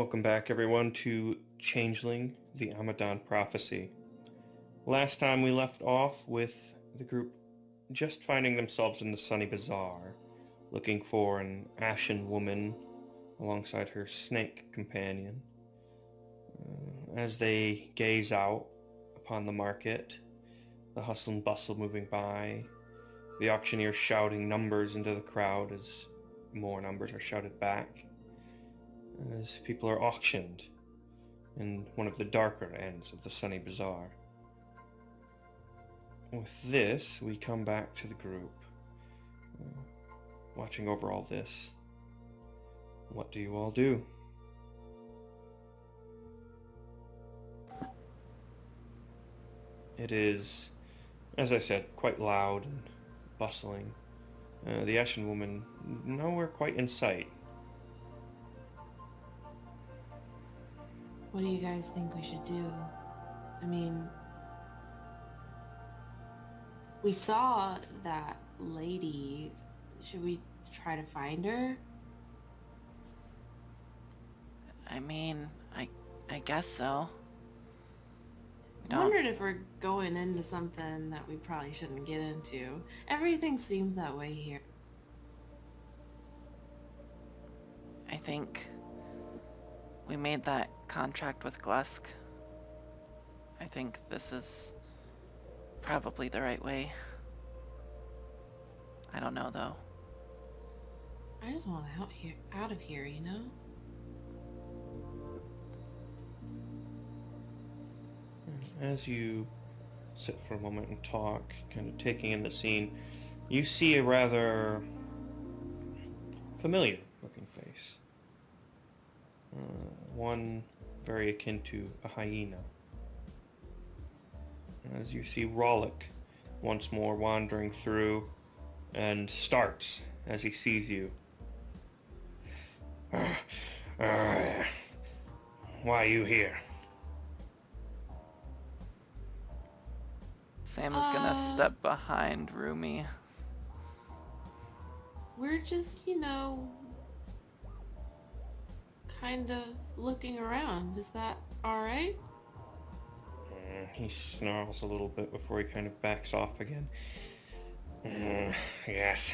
Welcome back, everyone, to Changeling, the Amadan prophecy. Last time we left off with the group just finding themselves in the sunny bazaar, looking for an ashen woman alongside her snake companion. As they gaze out upon the market, the hustle and bustle moving by, the auctioneer shouting numbers into the crowd as more numbers are shouted back, as people are auctioned in one of the darker ends of the sunny bazaar. With this, we come back to the group, watching over all this. What do you all do? It is, as I said, quite loud and bustling. The Ashen Woman nowhere quite in sight. What do you guys think we should do? I mean, we saw that lady. Should we try to find her? I mean, I guess so. I wondered if we're going into something that we probably shouldn't get into. Everything seems that way here. I think we made that contract with Glusk. I think this is probably the right way. I don't know, though. I just want out of here, you know? As you sit for a moment and talk, kind of taking in the scene, you see a rather familiar looking face. One very akin to a hyena. As you see Rollick once more wandering through and starts as he sees you. Why are you here? Sam is gonna step behind Rumi. We're just, kind of looking around. Is that alright? He snarls a little bit before he kind of backs off again. Yes.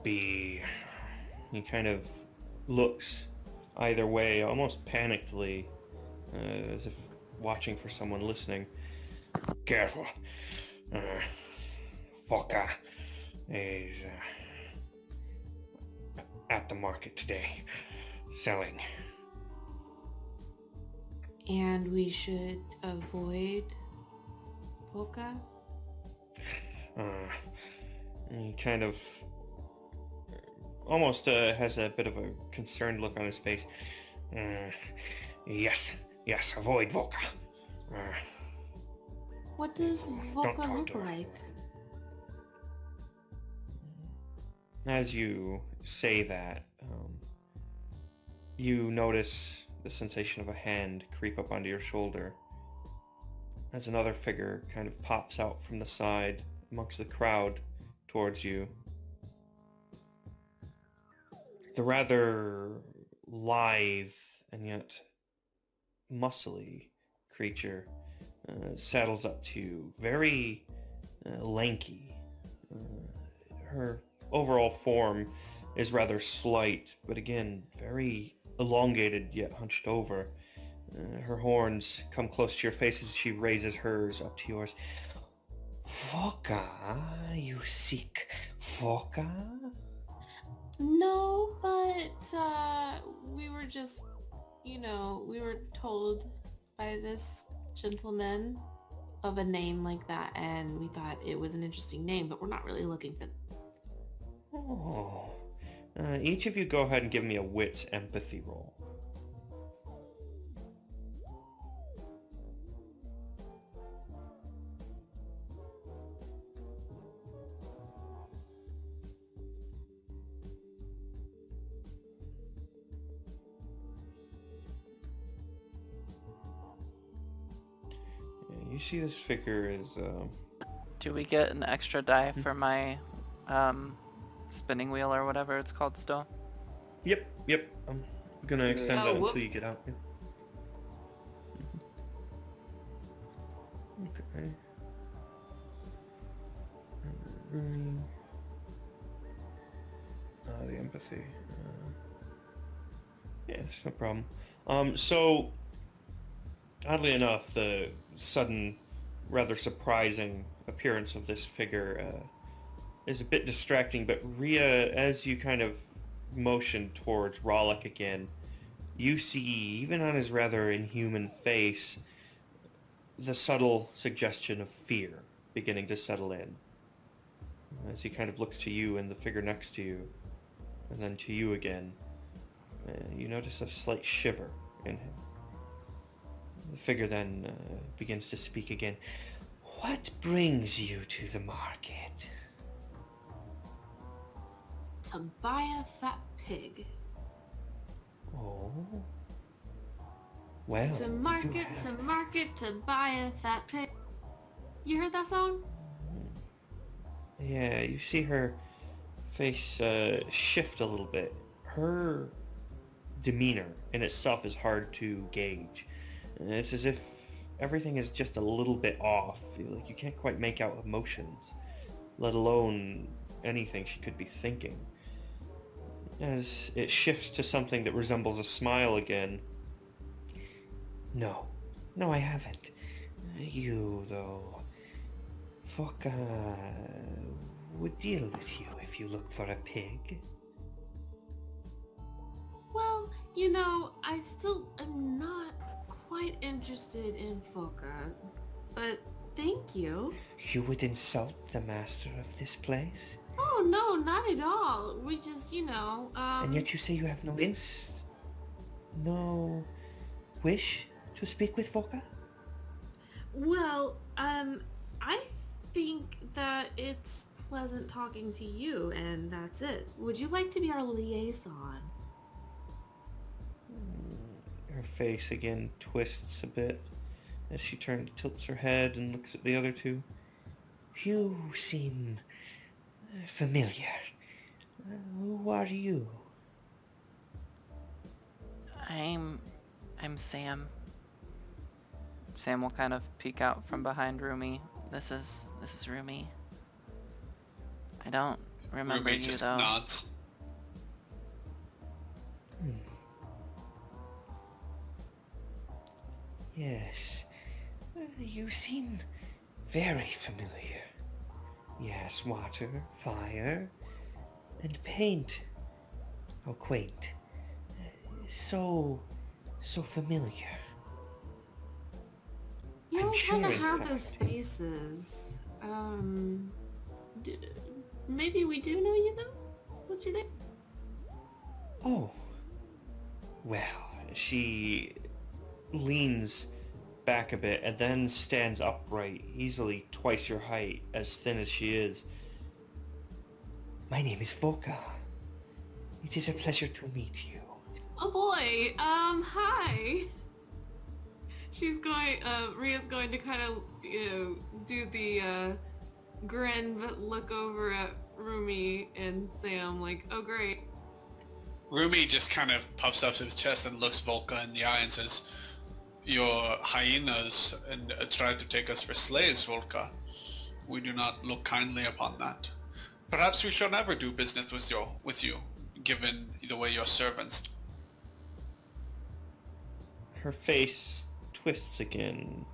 He kind of looks either way, almost panickedly, as if watching for someone listening. Careful. Vohcka is at the market today, selling. And we should avoid Vohcka? He kind of almost has a bit of a concerned look on his face. Yes, avoid Vohcka. What does Vohcka look like? As you say that, you notice the sensation of a hand creep up onto your shoulder as another figure kind of pops out from the side amongst the crowd towards you. The rather lithe and yet muscly creature saddles up to you, very lanky. Her overall form is rather slight, but again, very elongated yet hunched over. Her horns come close to your face as she raises hers up to yours. Vohcka, you seek Vohcka? No, but we were just, we were told by this gentleman of a name like that, and we thought it was an interesting name, but we're not really looking for... Oh. Each of you go ahead and give me a wits empathy roll. You see this figure is Do we get an extra die for my spinning wheel or whatever it's called still? Yep. I'm gonna extend that whoop. until you get out. Yeah. Okay. The empathy. Yes, no problem. So, oddly enough, the sudden, rather surprising appearance of this figure is a bit distracting, but Rhea, as you kind of motion towards Rollick again, you see, even on his rather inhuman face, the subtle suggestion of fear beginning to settle in. As he kind of looks to you and the figure next to you, and then to you again, you notice a slight shiver in him. The figure then begins to speak again. What brings you to the market? To buy a fat pig. Oh. Well, To we do market, have to that. market, to buy a fat pig. You heard that song? Yeah, you see her face shift a little bit. Her demeanor in itself is hard to gauge. It's as if everything is just a little bit off. Like you can't quite make out emotions, let alone anything she could be thinking. As it shifts to something that resembles a smile again. No, I haven't. You, though. Vohcka would deal with you if you look for a pig. Well, I still am not quite interested in Vohcka, but thank you. You would insult the master of this place? Oh, no, not at all. We just, And yet you say you have no wish to speak with Vohcka? Well, I think that it's pleasant talking to you, and that's it. Would you like to be our liaison? Her face again twists a bit as she tilts her head and looks at the other two. You seem familiar. Who are you? I'm Sam. Sam will kind of peek out from behind Rumi. This is Rumi. I don't remember Rumi you just though. nods. Yes. You seem very familiar. Yes, water, fire, and paint. How quaint. So familiar. You I'm all sure, kind of in have fact. those faces. Maybe we do know you though? What's your name? Oh. Well, she leans back a bit and then stands upright, easily twice your height, as thin as she is. My name is Vohcka. It is a pleasure to meet you. Oh boy, hi. Ria's going to kind of, do the, grin, but look over at Rumi and Sam like, oh great. Rumi just kind of puffs up his chest and looks Vohcka in the eye and says, "Your hyenas and try to take us for slaves, Vohcka. We do not look kindly upon that. Perhaps we shall never do business with you, given the way your servants." Her face twists again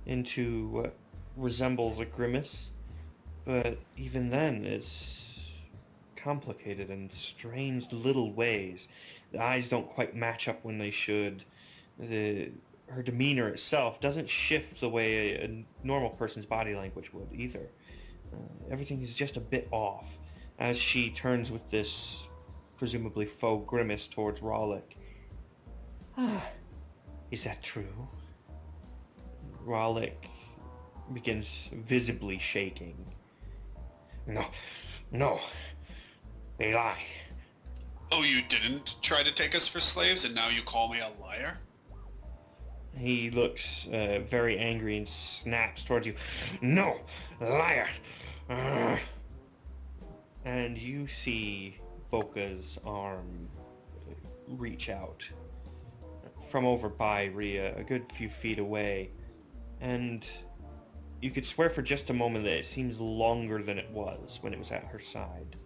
into what resembles a grimace, but even then it's complicated in strange little ways. The eyes don't quite match up when they should. Her demeanor itself doesn't shift the way a normal person's body language would either. Everything is just a bit off as she turns with this presumably faux grimace towards Rollick. Ah, is that true? Rollick begins visibly shaking. No, they lie. "Oh, you didn't try to take us for slaves and now you call me a liar?" He looks very angry and snaps towards you. No, liar! And you see Vohcka's arm reach out from over by Rhea, a good few feet away, and you could swear for just a moment that it seems longer than it was when it was at her side,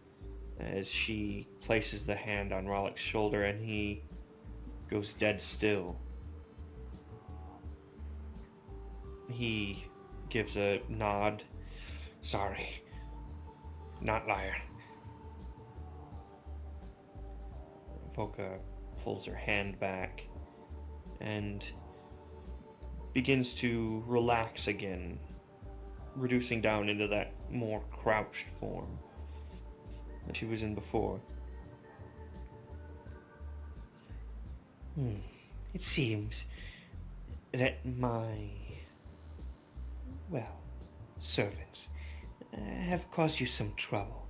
as she places the hand on Rollick's shoulder and he goes dead still. He gives a nod. Sorry. Not liar. Vohcka pulls her hand back and begins to relax again, reducing down into that more crouched form that she was in before. It seems that my, well, servants have caused you some trouble.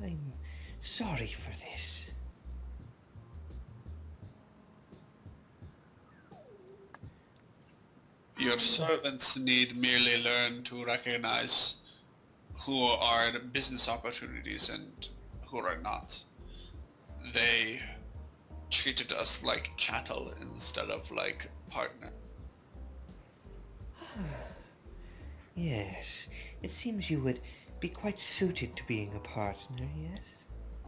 I'm sorry for this. Your servants need merely learn to recognize who are the business opportunities and who are not. They treated us like cattle instead of like partner. Yes, it seems you would be quite suited to being a partner, yes?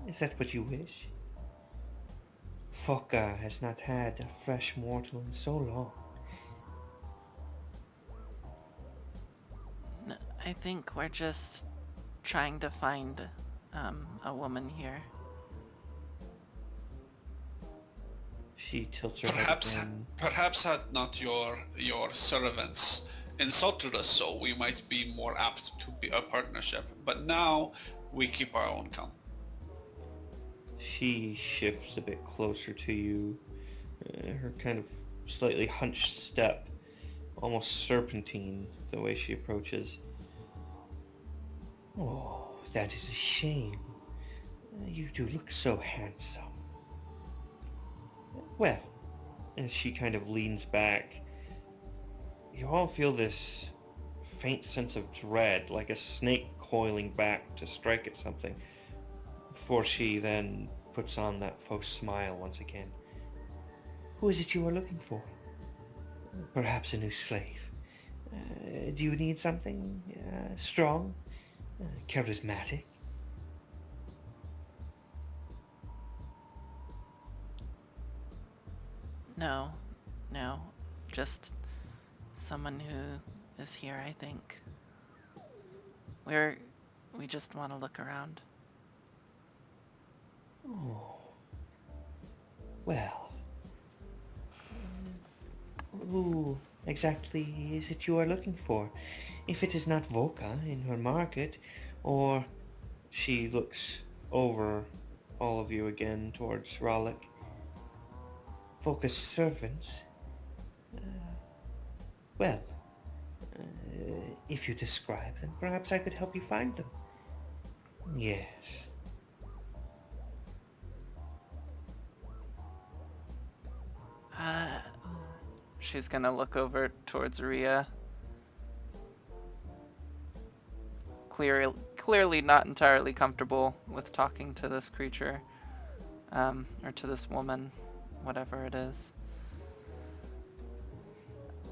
Is that what you wish? Vohcka has not had a fresh mortal in so long. I think we're just trying to find a woman here. She tilts her head again. Perhaps had not your servants insulted us so, we might be more apt to be a partnership. But now we keep our own count. She shifts a bit closer to you, her kind of slightly hunched step, almost serpentine the way she approaches. Oh, that is a shame. You do look so handsome. Well, as she kind of leans back, you all feel this faint sense of dread, like a snake coiling back to strike at something, before she then puts on that faux smile once again. Who is it you are looking for? Perhaps a new slave. Do you need something strong? Charismatic? No, just someone who is here, I think. We just want to look around. Oh. Well. Who exactly is it you are looking for? If it is not Vohcka in her market, or... She looks over all of you again towards Rollick. Vohcka's servants? Well, if you describe them, perhaps I could help you find them. Yes. She's gonna look over towards Rhea. Clearly not entirely comfortable with talking to this creature, or to this woman, whatever it is.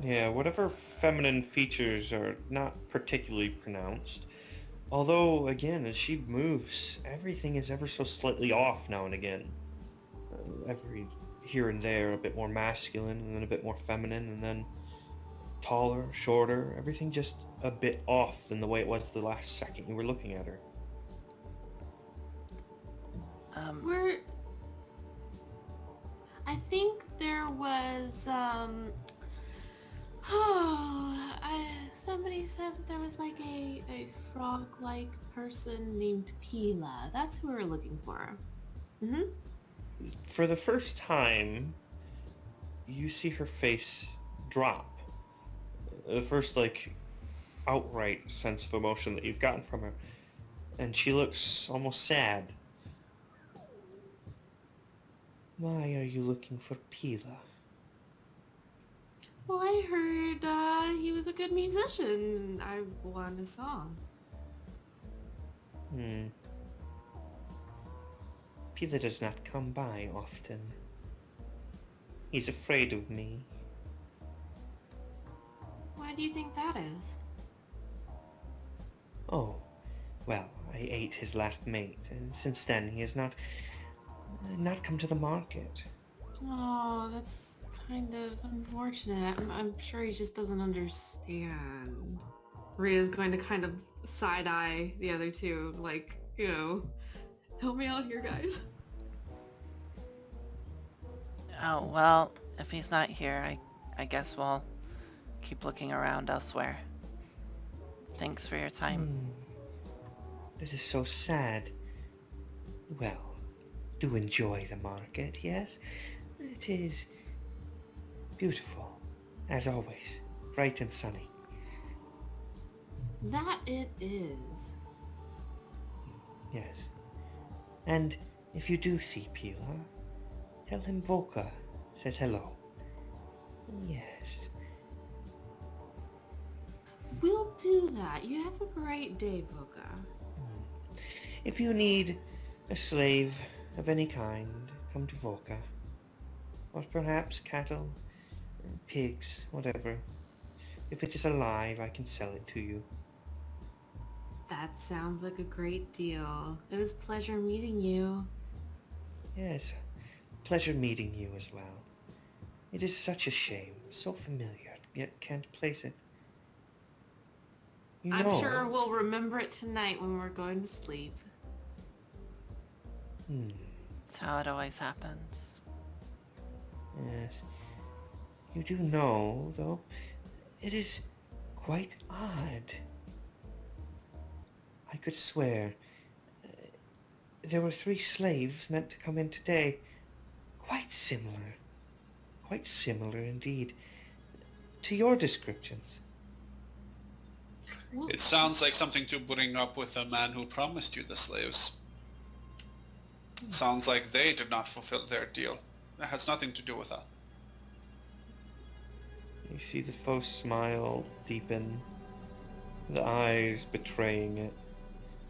Yeah, whatever feminine features are not particularly pronounced. Although, again, as she moves, everything is ever so slightly off now and again. Every here and there, a bit more masculine, and then a bit more feminine, and then taller, shorter, everything just a bit off than the way it was the last second you were looking at her. I think there was, somebody said that there was like a frog-like person named Pila. That's who we're looking for. Mm-hmm. For the first time, you see her face drop. The first, outright sense of emotion that you've gotten from her. And she looks almost sad. Why are you looking for Pila? Well, I heard he was a good musician, and I want a song. Pila does not come by often. He's afraid of me. Why do you think that is? Oh, well, I ate his last mate, and since then he has not come to the market. Oh, that's kind of unfortunate. I'm sure he just doesn't understand. Ria's going to kind of side-eye the other two, like, help me out here, guys. Oh, well, if he's not here, I guess we'll keep looking around elsewhere. Thanks for your time. That is so sad. Well, do enjoy the market, yes? It is beautiful, as always, bright and sunny. That it is. Yes. And if you do see Pila, tell him Vohcka says hello. Yes. We'll do that. You have a great day, Vohcka. If you need a slave of any kind, come to Vohcka. Or perhaps cattle, pigs, whatever. If it is alive, I can sell it to you. That sounds like a great deal. It was a pleasure meeting you. Yes, pleasure meeting you as well. It is such a shame, so familiar, yet can't place it. You I'm know, sure we'll remember it tonight when we're going to sleep. That's how it always happens. Yes. You do know, though, it is quite odd. I could swear there were 3 slaves meant to come in today. Quite similar indeed, to your descriptions. It sounds like something to bring up with the man who promised you the slaves. Sounds like they did not fulfill their deal. It has nothing to do with that. You see the faux smile deepen, the eyes betraying it,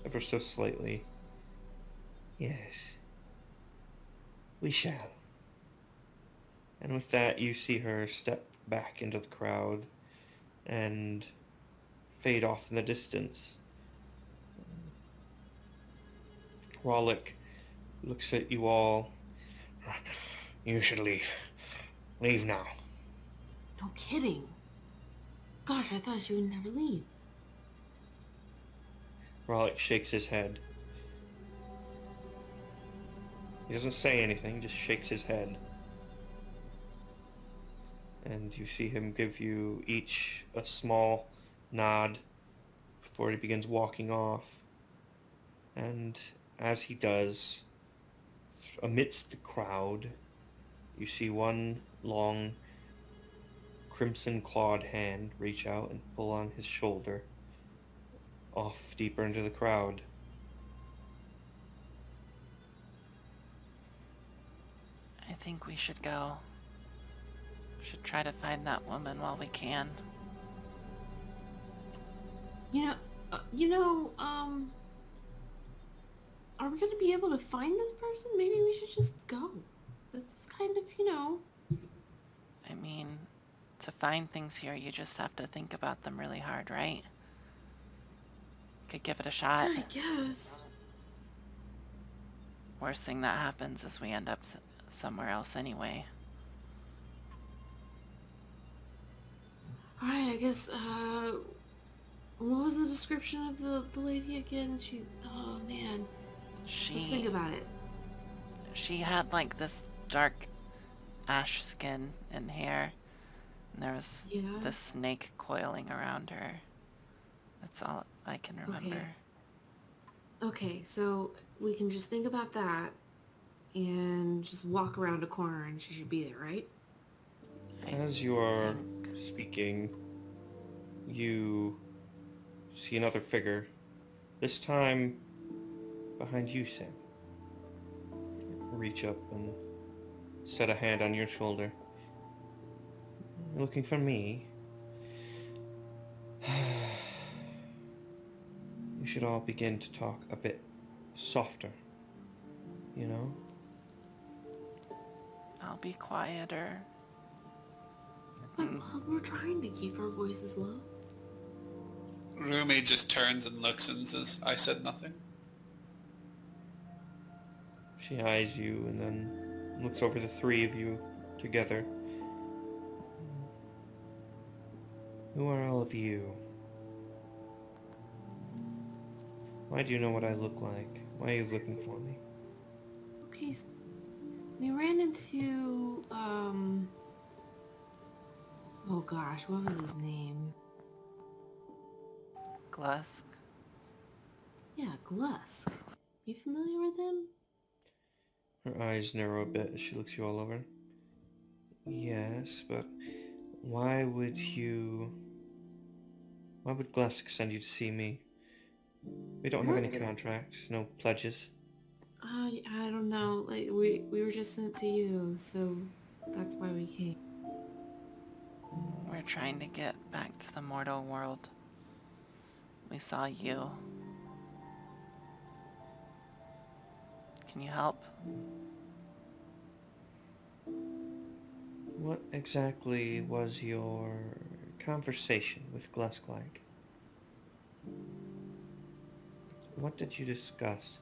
ever so slightly. Yes, we shall. And with that, you see her step back into the crowd and fade off in the distance. Rollick looks at you all. You should leave. Leave now. No kidding. Gosh, I thought she would never leave. Rollick shakes his head. He doesn't say anything, just shakes his head. And you see him give you each a small nod before he begins walking off. And as he does, amidst the crowd, you see one long crimson-clawed hand reach out and pull on his shoulder off deeper into the crowd. I think we should go. Should try to find that woman while we can. Are we going to be able to find this person? Maybe we should just go. It's kind of, I mean, to find things here, you just have to think about them really hard, right? Could give it a shot. I guess. Worst thing that happens is we end up somewhere else anyway. Alright, I guess, what was the description of the lady again? Oh man. Let's think about it. She had like this dark ash skin and hair, and there was this snake coiling around her. That's all I can remember. Okay, so we can just think about that and just walk around a corner and she should be there, right? As you are speaking, you see another figure, this time behind you, Sam. Reach up and set a hand on your shoulder. Looking for me? You should all begin to talk a bit softer. you know? I'll be quieter. But we're trying to keep our voices low. Rumi just turns and looks and says, I said nothing. She eyes you and then looks over the three of you together. Who are all of you? Why do you know what I look like? Why are you looking for me? Okay, so we ran into, oh gosh, what was his name? Glusk. Yeah, Glusk. You familiar with him? Her eyes narrow a bit as she looks you all over. Yes, but why would Glusk send you to see me? We don't have any contracts, no pledges. I don't know. Like we were just sent to you, so that's why we came. We're trying to get back to the mortal world. We saw you. Can you help? What exactly was your conversation with Glusk like? What did you discuss?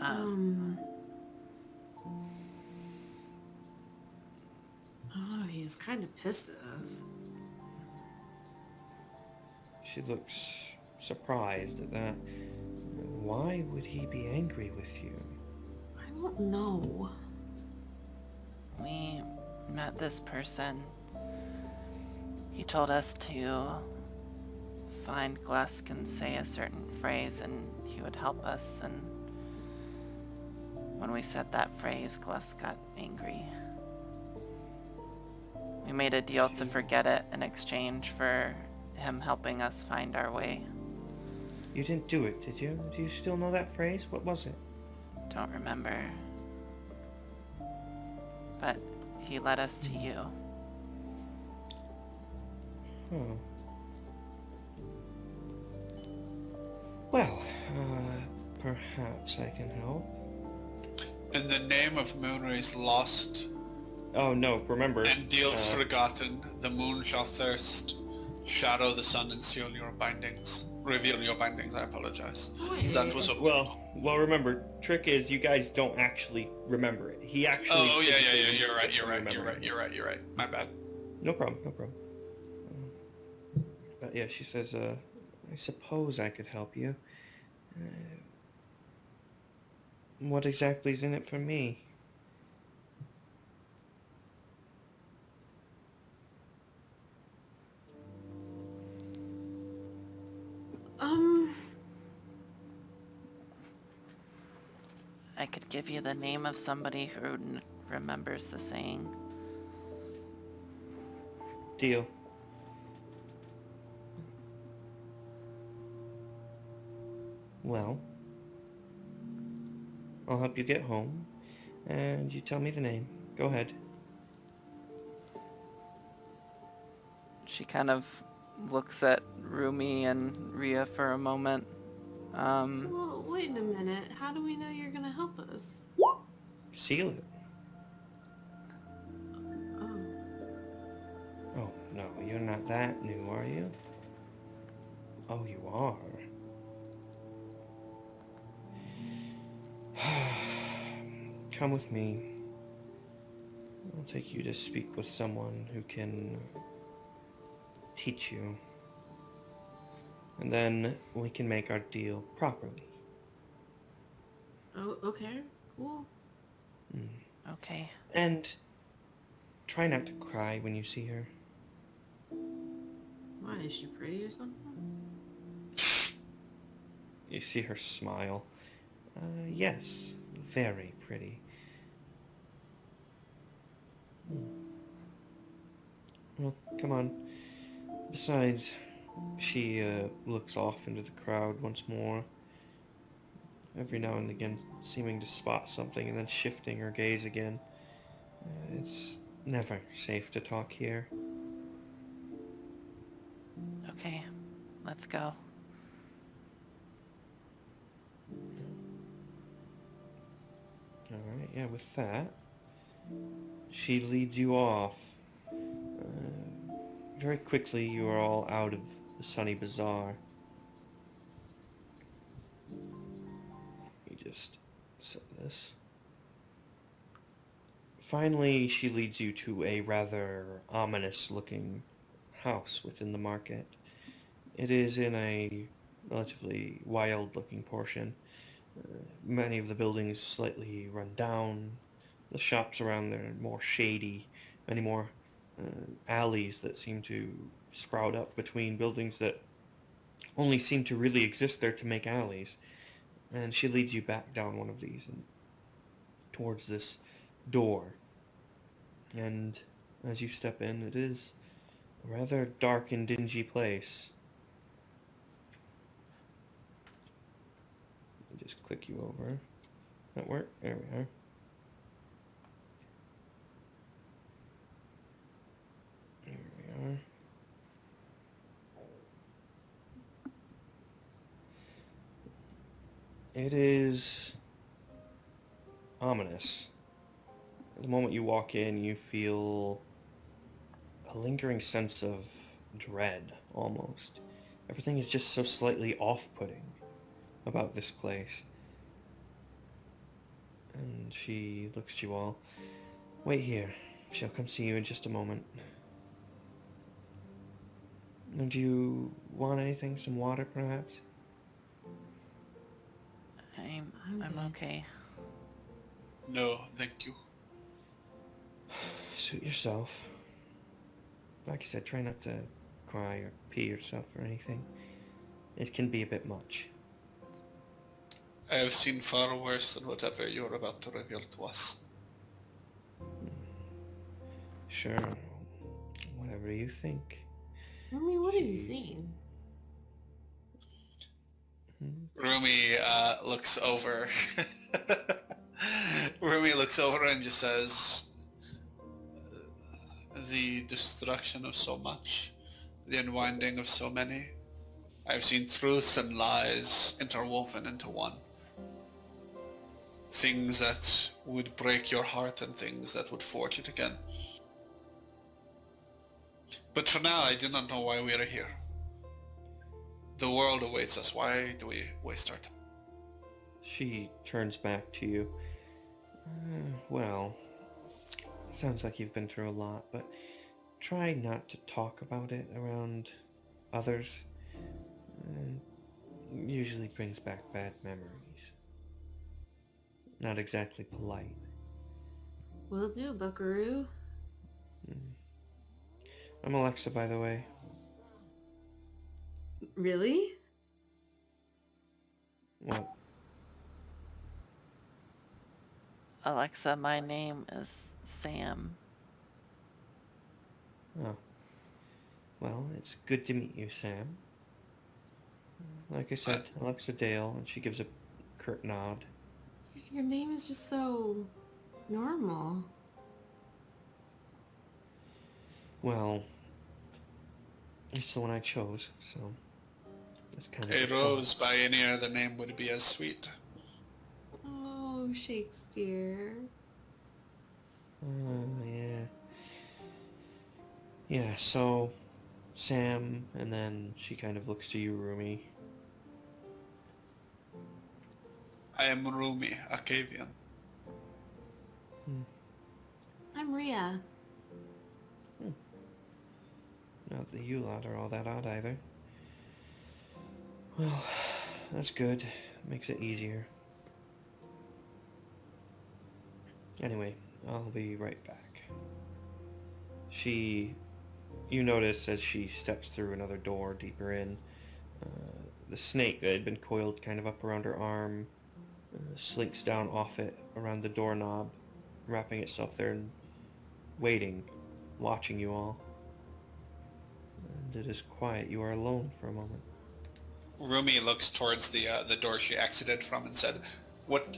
Oh, he was kind of pissed at us. She looks surprised at that. Why would he be angry with you? I don't know. We met this person. He told us to find Glusk and say a certain phrase and he would help us, and when we said that phrase, Glusk got angry. We made a deal to forget it in exchange for him helping us find our way. You didn't do it, did you? Do you still know that phrase? What was it? Don't remember. But he led us to you. Oh. Well, perhaps I can help. In the name of Moonrays lost Oh no, remember. and deals forgotten, the moon shall thirst, shadow the sun and seal your bindings. Reveal your bindings, I apologize. Wait. That was a... Well, remember, trick is you guys don't actually remember it. He actually... Oh, yeah, physically you're right, remembers it. you're right. My bad. No problem. But yeah, she says, I suppose I could help you. What exactly is in it for me? I could give you the name of somebody who remembers the saying. Deal. Well, I'll help you get home, and you tell me the name. Go ahead. She kind of looks at Rumi and Rhea for a moment. Well, wait a minute. How do we know you're gonna help us? Seal it. Oh. Oh, no, you're not that new, are you? Oh, you are. Come with me. I'll take you to speak with someone who can teach you. And then we can make our deal properly. Oh, okay. Cool. Okay. And try not to cry when you see her. Why, is she pretty or something? You see her smile. Yes, very pretty. Well, come on. Besides, she looks off into the crowd once more, every now and again seeming to spot something and then shifting her gaze again. It's never safe to talk here. Okay. Let's go. Alright, yeah, with that, she leads you off. Very quickly, you are all out of the sunny bazaar. You just set this. Finally, she leads you to a rather ominous-looking house within the market. It is in a relatively wild-looking portion. Many of the buildings slightly run down. The shops around there are more shady. Many more alleys that seem to sprout up between buildings that only seem to really exist there to make alleys. And she leads you back down one of these and towards this door. And as you step in, it is a rather dark and dingy place. Let me just click you over. That work? There we are. There we are. It is ominous. The moment you walk in, you feel a lingering sense of dread, almost. Everything is just so slightly off-putting about this place. And she looks at you all. Wait here. She'll come see you in just a moment. And do you want anything? Some water, perhaps? I'm okay. No, thank you. Suit yourself. Like I said, try not to cry or pee yourself or anything. It can be a bit much. I have seen far worse than whatever you're about to reveal to us. Sure. Whatever you think. Rumi, what have you seen? Rumi looks over. Rumi looks over and just says, the destruction of so much, the unwinding of so many. I've seen truths and lies interwoven into one. Things that would break your heart and things that would forge it again. But for now, I do not know why we are here. The world awaits us. Why do we waste our time? She turns back to you. Well, sounds like you've been through a lot, but try not to talk about it around others. Usually brings back bad memories. Not exactly polite. Will do, buckaroo. I'm Alexa, by the way. Really? What? Alexa, my name is Sam. Oh. Well, it's good to meet you, Sam. Like I said, Alexa Dale, and she gives a curt nod. Your name is just so normal. Well, it's the one I chose, so it's kind of A rose by any other name would be as sweet. Oh, Shakespeare. Yeah. Yeah, so Sam, and then she kind of looks to you, Rumi. I am Rumi, Acavian. I'm Rhea. Not that you lot are all that odd either. Well, that's good. Makes it easier. Anyway, I'll be right back. You notice as she steps through another door deeper in, the snake that had been coiled kind of up around her arm slinks down off it around the doorknob, wrapping itself there and waiting, watching you all. And it is quiet. You are alone for a moment. Rumi looks towards the door she exited from and said, What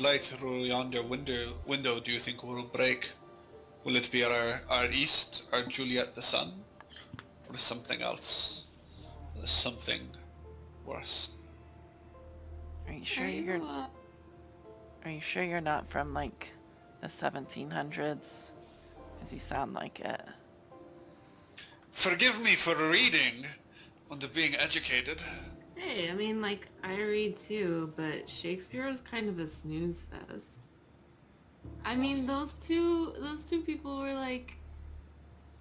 light through yonder window do you think will break? Will it be our east, our Juliet the sun? Or something else? Something worse? Are you sure you're Are you sure you're not from, like, the 1700s? Because you sound like it. Forgive me for reading and being educated. Hey, I mean, like, I read too, but Shakespeare was kind of a snooze fest. I mean, those two people were like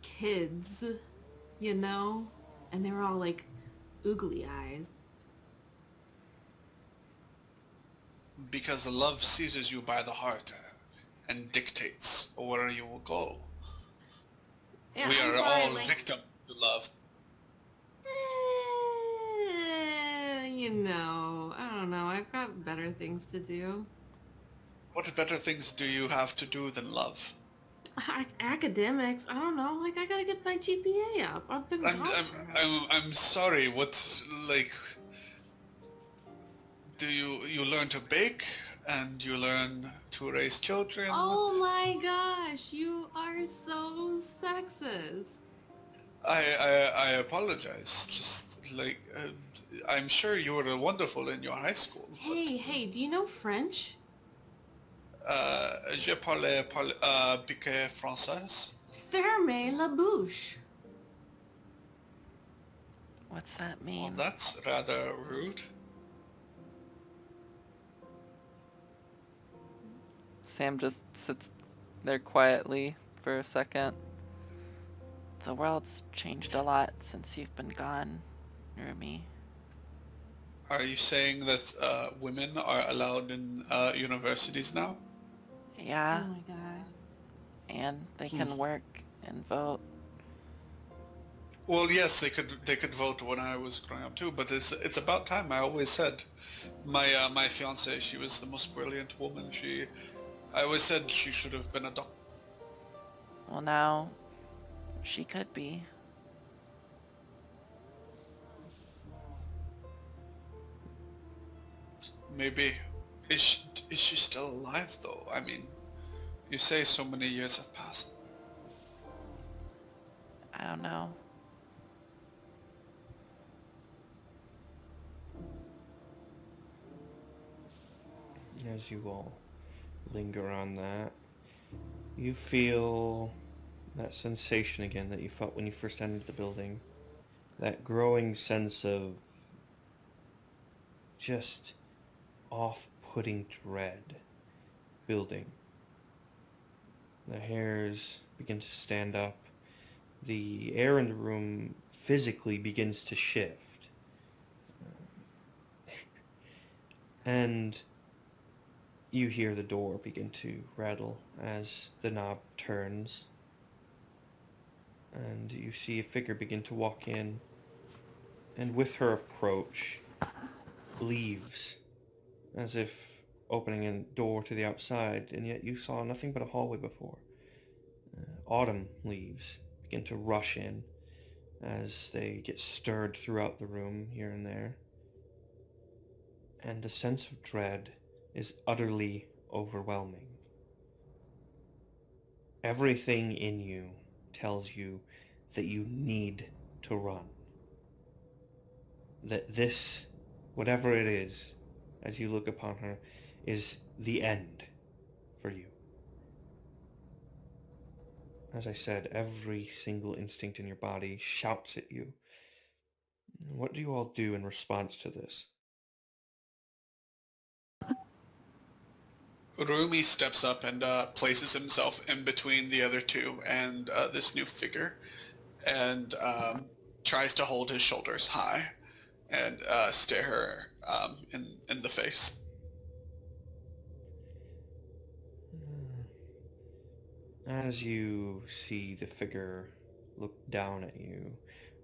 kids, you know? And they were all like oogly eyes. Because love seizes you by the heart and dictates where you will go. Yeah, We I'm are sorry, all like, victims to love. I don't know. I've got better things to do. What better things do you have to do than love? Academics, I don't know. Like, I gotta get my GPA up. I've been I'm, gone I'm, for I'm sorry, what, like, do you learn to bake and you learn to raise children? Oh my gosh, you are so sexist. I apologize. Just like I'm sure you were wonderful in your high school, but Hey, do you know French? je parle piqué français. Fermez la bouche. What's that Well, mean? that's rather rude. Sam just sits there quietly for a second. The world's changed a lot since you've been gone, Rumi. Are you saying that women are allowed in universities now? Oh Yeah, my gosh. and they Hmm. can work and vote. Well, yes, they could vote when I was growing up too, but it's about time. I always said, my fiance, she was the most brilliant woman. I always said she should have been a doctor. Well, now she could be. Maybe. Is she still alive though? I mean, you say so many years have passed. I don't know. As you all linger on that, you feel that sensation again that you felt when you first entered the building. That growing sense of just off-putting dread building. The hairs begin to stand up. The air in the room physically begins to shift. And you hear the door begin to rattle as the knob turns. And you see a figure begin to walk in. And with her approach, leaves, as if opening a door to the outside, and yet you saw nothing but a hallway before. Autumn leaves begin to rush in as they get stirred throughout the room here and there. And the sense of dread is utterly overwhelming. Everything in you tells you that you need to run. That this, whatever it is, as you look upon her, is the end for you. As I said, every single instinct in your body shouts at you. What do you all do in response to this? Rumi steps up and places himself in between the other two and this new figure, and tries to hold his shoulders high and stare her in the face. As you see the figure look down at you,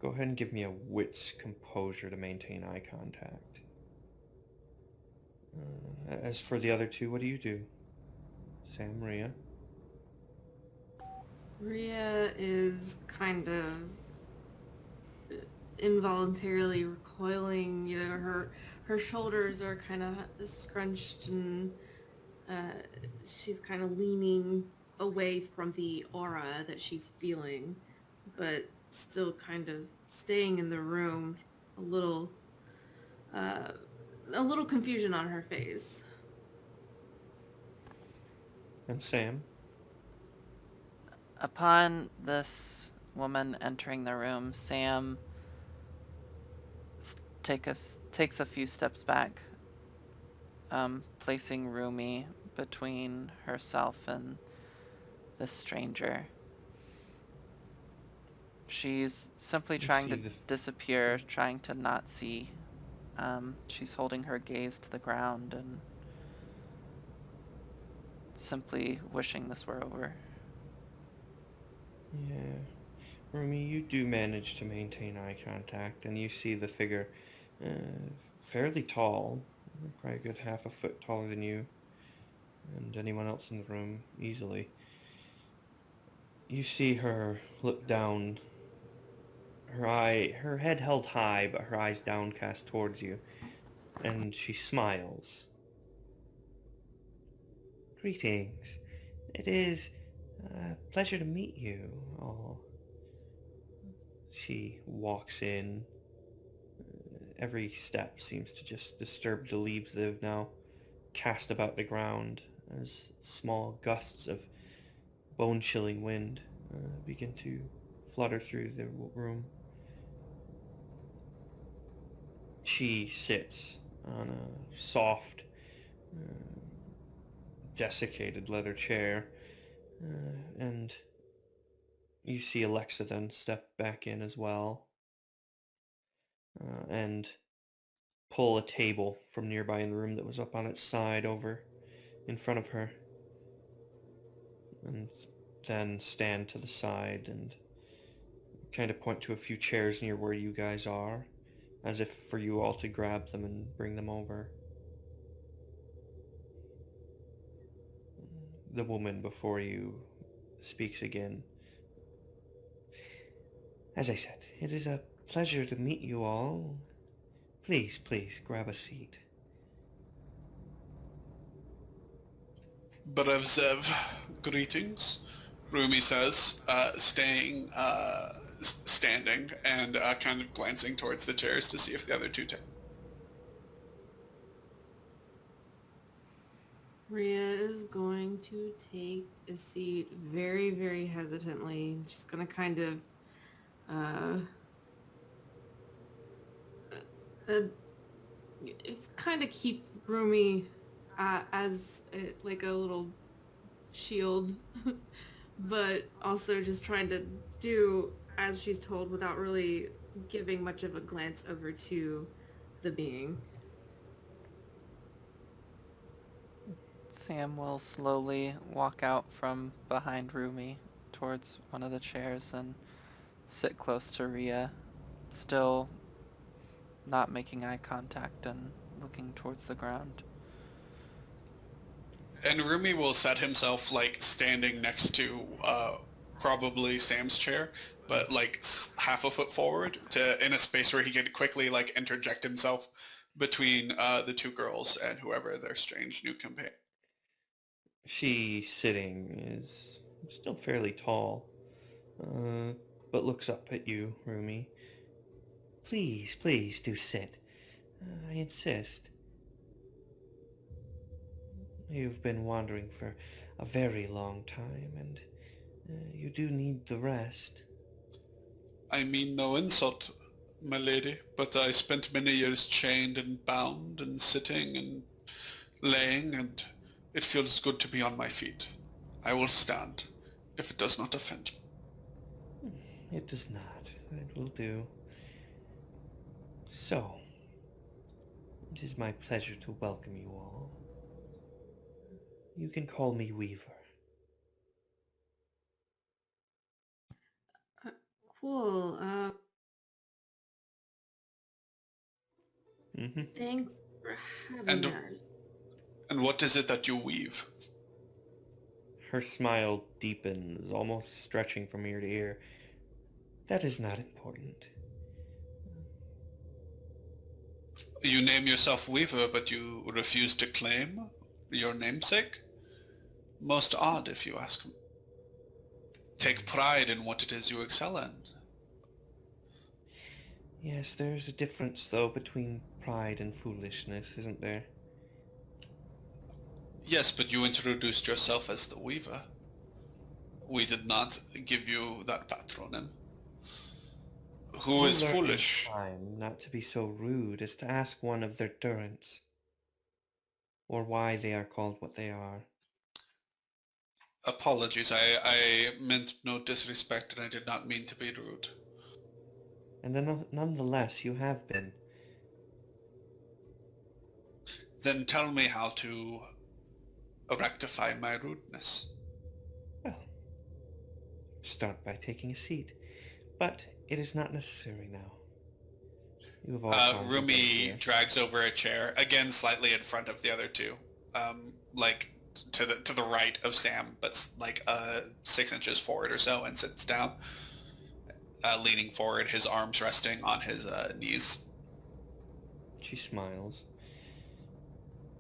go ahead and give me a wits composure to maintain eye contact. As for the other two, what do you do? Sam, Maria? Rhea is kind of involuntarily recoiling. Her shoulders are kind of scrunched, and she's kind of leaning away from the aura that she's feeling, but still kind of staying in the room. A little confusion on her face. And Sam? Upon this woman entering the room, Sam takes a few steps back, placing Rumi between herself and this stranger. She's simply trying to disappear, trying to not see. She's holding her gaze to the ground and simply wishing this were over. Yeah. Rumi, you do manage to maintain eye contact, and you see the figure fairly tall, probably a good half a foot taller than you, and anyone else in the room, easily. You see her look down, her head held high, but her eyes downcast towards you, and she smiles. Greetings. It is a pleasure to meet you all. She walks in. Every step seems to just disturb the leaves that have now cast about the ground as small gusts of bone-chilling wind begin to flutter through the room. She sits on a soft, desiccated leather chair, and you see Alexa then step back in as well, and pull a table from nearby in the room that was up on its side over in front of her, and then stand to the side and kind of point to a few chairs near where you guys are, as if for you all to grab them and bring them over. The woman before you speaks again. As I said, it is a pleasure to meet you all. Please, please, grab a seat. Brevzev, greetings, Rumi says, standing and kind of glancing towards the chairs to see if the other two Rhea is going to take a seat very, very hesitantly. She's going to kind of keep Rumi as like a little shield, but also just trying to do as she's told without really giving much of a glance over to the being. Sam will slowly walk out from behind Rumi towards one of the chairs and sit close to Rhea, still not making eye contact and looking towards the ground. And Rumi will set himself like standing next to probably Sam's chair, but like half a foot forward in a space where he could quickly like interject himself between the two girls and whoever their strange new companion. She sitting is still fairly tall, but looks up at you, Rumi. Please, please do sit. I insist. You've been wandering for a very long time, and you do need the rest. I mean no insult, my lady, but I spent many years chained and bound and sitting and laying, and it feels good to be on my feet. I will stand, if it does not offend you. It does not. It will do. So, it is my pleasure to welcome you all. You can call me Weaver. Cool. Mm-hmm. Thanks for having us. And what is it that you weave? Her smile deepens, almost stretching from ear to ear. That is not important. You name yourself Weaver, but you refuse to claim your namesake? Most odd, if you ask me. Take pride in what it is you excel in. Yes, there's a difference, though, between pride and foolishness, isn't there? Yes, but you introduced yourself as the Weaver. We did not give you that patronym. Who You is learn in foolish? time not to be so rude as to ask one of their durance, or why they are called what they are. Apologies, I meant no disrespect and I did not mean to be rude. And then, nonetheless, you have been. Then tell me how to rectify my rudeness. Well, start by taking a seat, but it is not necessary now. You have all congregated Rumi here. drags over a chair, again slightly in front of the other two. Like to the right of Sam, but like 6 inches forward or so, and sits down, leaning forward, his arms resting on his knees. She smiles.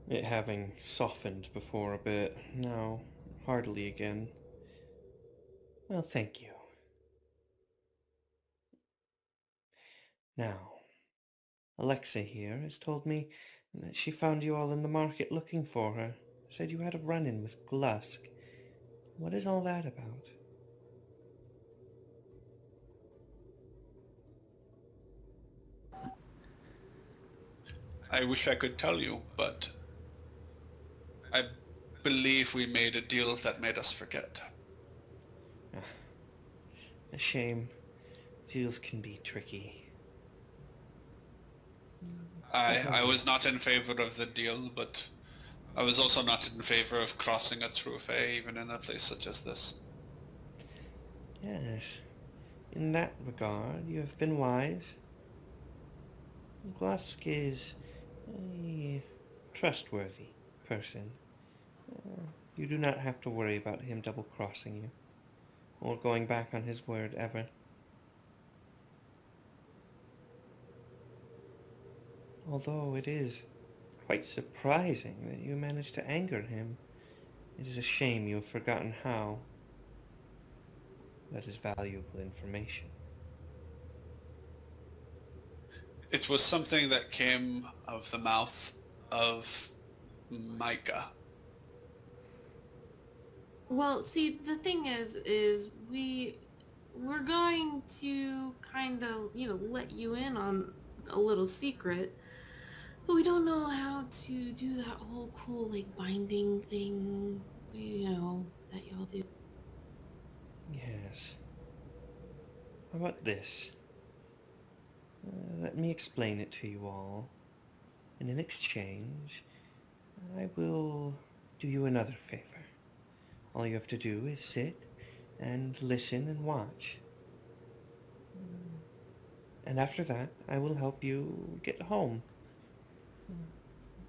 It having softened before a bit, now heartily again. Well, thank you. Now, Alexa here has told me that she found you all in the market looking for her. Said you had a run-in with Glusk. What is all that about? I wish I could tell you, but I believe we made a deal that made us forget. Ah, a shame. Deals can be tricky. I was not in favor of the deal, but I was also not in favor of crossing a trophée even in a place such as this. Yes, in that regard you have been wise. Glusk is a trustworthy person. You do not have to worry about him double-crossing you, or going back on his word ever. Although it is quite surprising that you managed to anger him. It is a shame you have forgotten how. That is valuable information. It was something that came of the mouth of Micah. Well, see, the thing is we're going to kind of, let you in on a little secret, but we don't know how to do that whole cool, like, binding thing, that y'all do. Yes. How about this? Let me explain it to you all, and in exchange, I will do you another favor. All you have to do is sit and listen and watch. And after that, I will help you get home.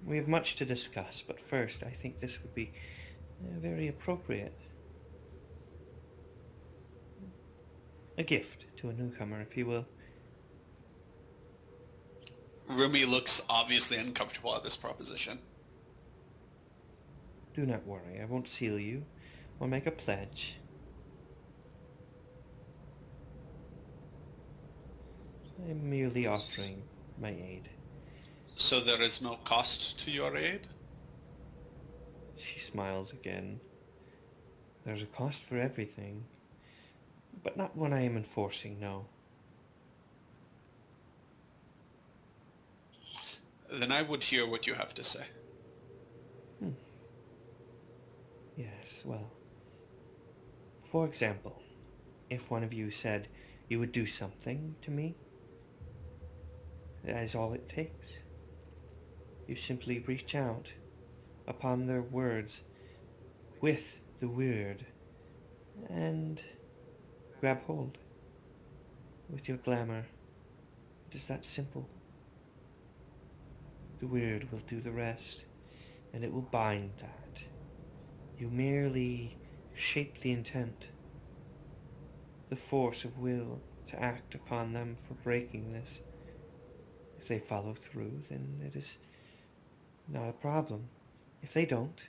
We have much to discuss, but first I think this would be very appropriate. A gift to a newcomer, if you will. Rumi looks obviously uncomfortable at this proposition. Do not worry, I won't seal you or make a pledge. I am merely offering my aid. So there is no cost to your aid? She smiles again. There's a cost for everything, but not one I am enforcing, no. Then I would hear what you have to say. Yes, well, for example, if one of you said you would do something to me, that is all it takes. You simply reach out upon their words with the word and grab hold with your glamour. It is that simple. The word will do the rest, and it will bind that. You merely shape the intent, the force of will to act upon them for breaking this. If they follow through, then it is not a problem. If they don't,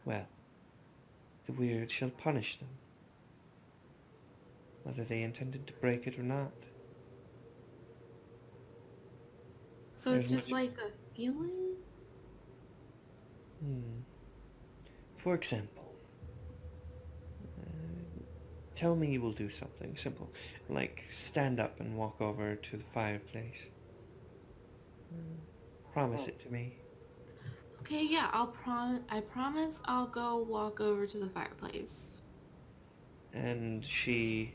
well, the weird shall punish them, whether they intended to break it or not. So it's just like a feeling? Hmm. For example, tell me you will do something simple, like stand up and walk over to the fireplace. Uh, Promise it to me. Okay, yeah, I promise I'll go walk over to the fireplace. And she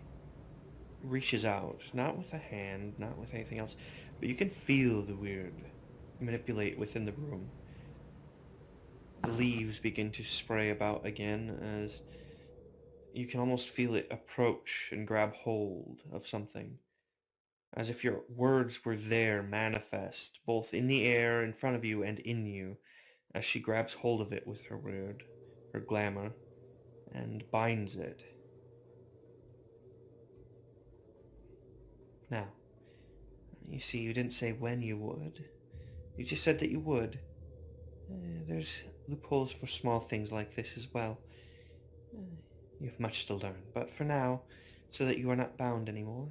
reaches out, not with a hand, not with anything else, but you can feel the weird manipulate within the room. The leaves begin to spray about again as you can almost feel it approach and grab hold of something, as if your words were there manifest, both in the air in front of you and in you, as she grabs hold of it with her word, her glamour, and binds it. Now, you see, you didn't say when you would. You just said that you would. There's loopholes for small things like this as well. Uh, you have much to learn, but for now, so that you are not bound anymore,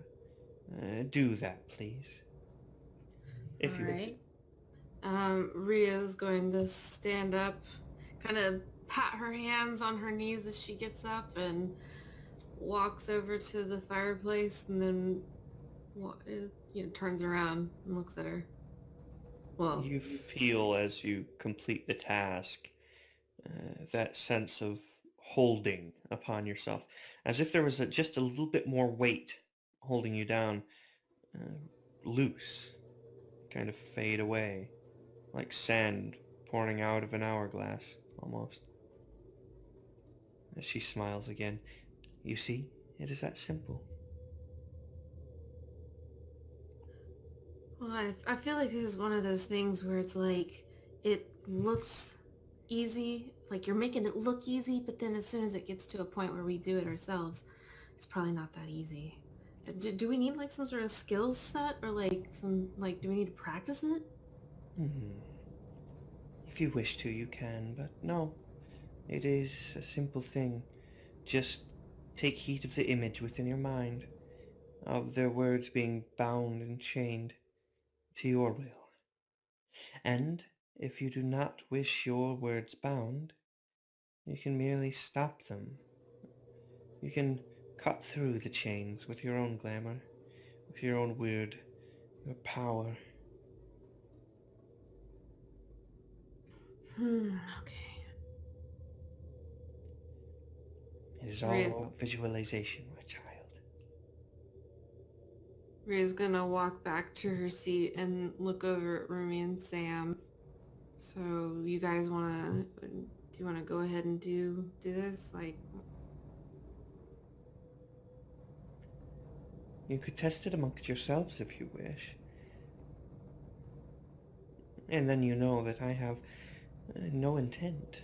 do that, please. If you wish. Alright. Ria's going to stand up, kind of pat her hands on her knees as she gets up and walks over to the fireplace and then turns around and looks at her. Well, You feel as you complete the task that sense of holding upon yourself, as if there was just a little bit more weight holding you down, uh, loose, kind of fade away, like sand pouring out of an hourglass, almost. As she smiles again, you see, it is that simple. well, I feel like this is one of those things where it's like it looks easy, like you're making it look easy, but then as soon as it gets to a point where we do it ourselves, it's probably not that easy. Do we need like some sort of skill set or like do we need to practice it? Hmm. If you wish to, you can, but no, it is a simple thing. Just take heed of the image within your mind, of their words being bound and chained to your will. And if you do not wish your words bound, you can merely stop them. You can cut through the chains with your own glamour, with your own word, your power. Okay. It is all Ria, about visualization, my child. Ria's gonna walk back to her seat and look over at Rumi and Sam. So you guys do you wanna go ahead and do this? Like, You could test it amongst yourselves if you wish. And then you know that I have no intent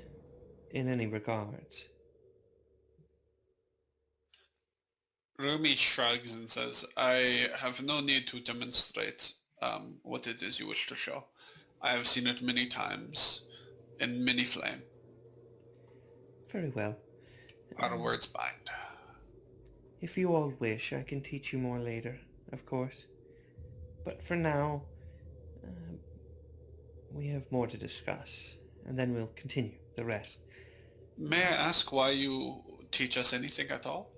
in any regards. Rumi shrugs and says, I have no need to demonstrate what it is you wish to show. I have seen it many times in many flame. Very well. Our words bind. If you all wish, I can teach you more later, of course. But for now, uh, we have more to discuss, and then we'll continue the rest. May I ask why you teach us anything at all?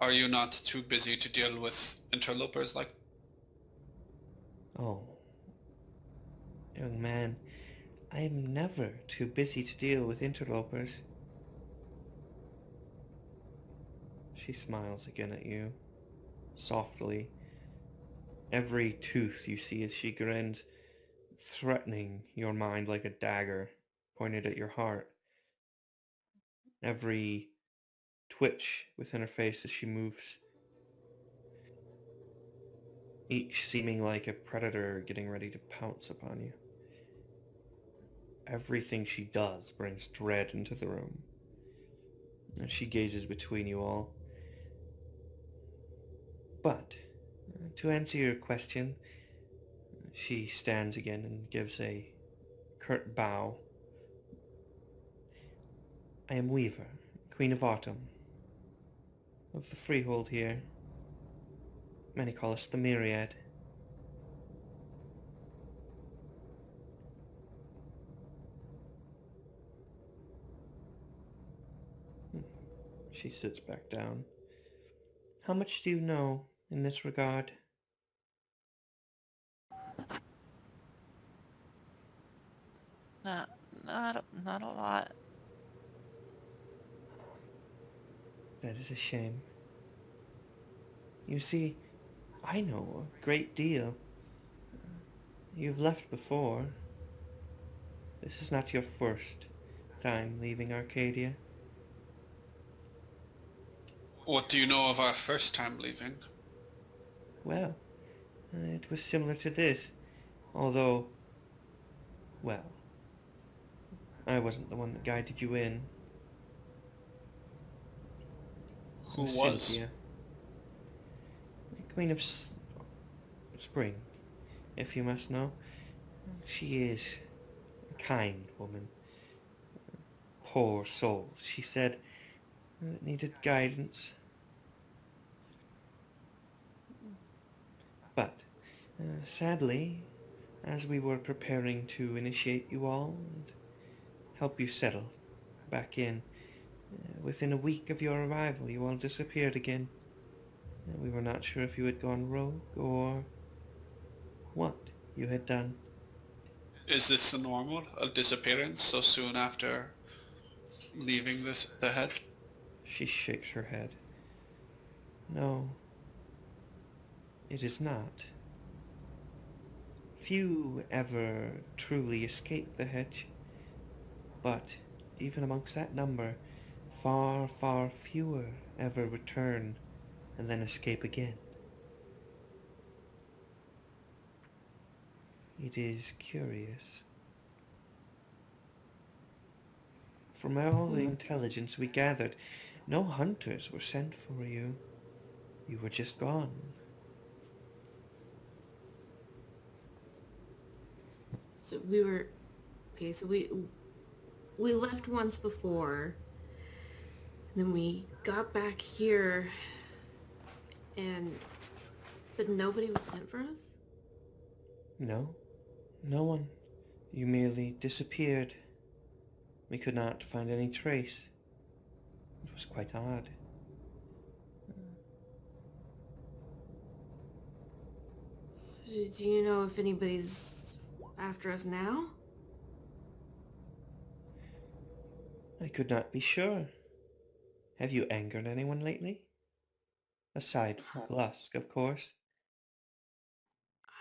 Are you not too busy to deal with interlopers like... Oh, young man, I am never too busy to deal with interlopers. She smiles again at you, softly. Every tooth you see as she grins, threatening your mind like a dagger pointed at your heart. Every twitch within her face as she moves, each seeming like a predator getting ready to pounce upon you. Everything she does brings dread into the room. As she gazes between you all. But, to answer your question, she stands again and gives a curt bow. I am Weaver, Queen of Autumn, of the Freehold here. Many call us the Myriad. She sits back down. How much do you know in this regard? Not, not a lot. That is a shame. You see, I know a great deal. You've left before. This is not your first time leaving Arcadia. What do you know of our first time leaving? Well, it was similar to this, although, well, I wasn't the one that guided you in. Who It was? Cynthia, the Queen of Spring, if you must know. She is a kind woman. Poor soul, she said, that needed guidance. But, sadly, as we were preparing to initiate you all and help you settle back in, within a week of your arrival you all disappeared again. We were not sure if you had gone rogue or what you had done. Is this the normal, a disappearance so soon after leaving the head? She shakes her head. No, it is not. Few ever truly escape the hedge, but even amongst that number, far, far fewer ever return and then escape again. It is curious. From all the intelligence we gathered, no hunters were sent for you. You were just gone. So we left once before, and then we got back here, but nobody was sent for us? No, no one. You merely disappeared. We could not find any trace. It was quite odd. So do you know if anybody's after us now? I could not be sure. Have you angered anyone lately? Aside from Glusk, of course.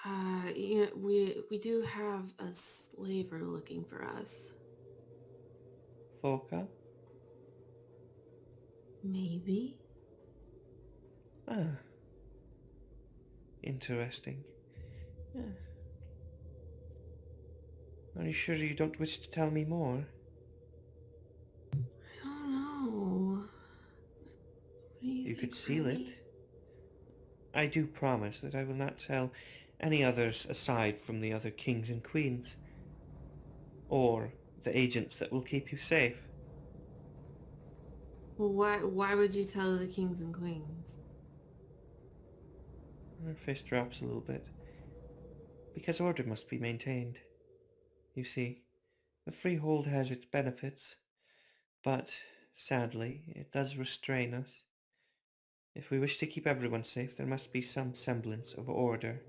We do have a slaver looking for us. Vohcka? Maybe. Ah. Interesting. Ah. Are you sure you don't wish to tell me more? I don't know. What do you You think, could seal it. Remy? I do promise that I will not tell any others aside from the other kings and queens. Or the agents that will keep you safe. Well, why would you tell the kings and queens? Her face drops a little bit. Because order must be maintained. You see, the freehold has its benefits, but sadly, it does restrain us. If we wish to keep everyone safe, there must be some semblance of order.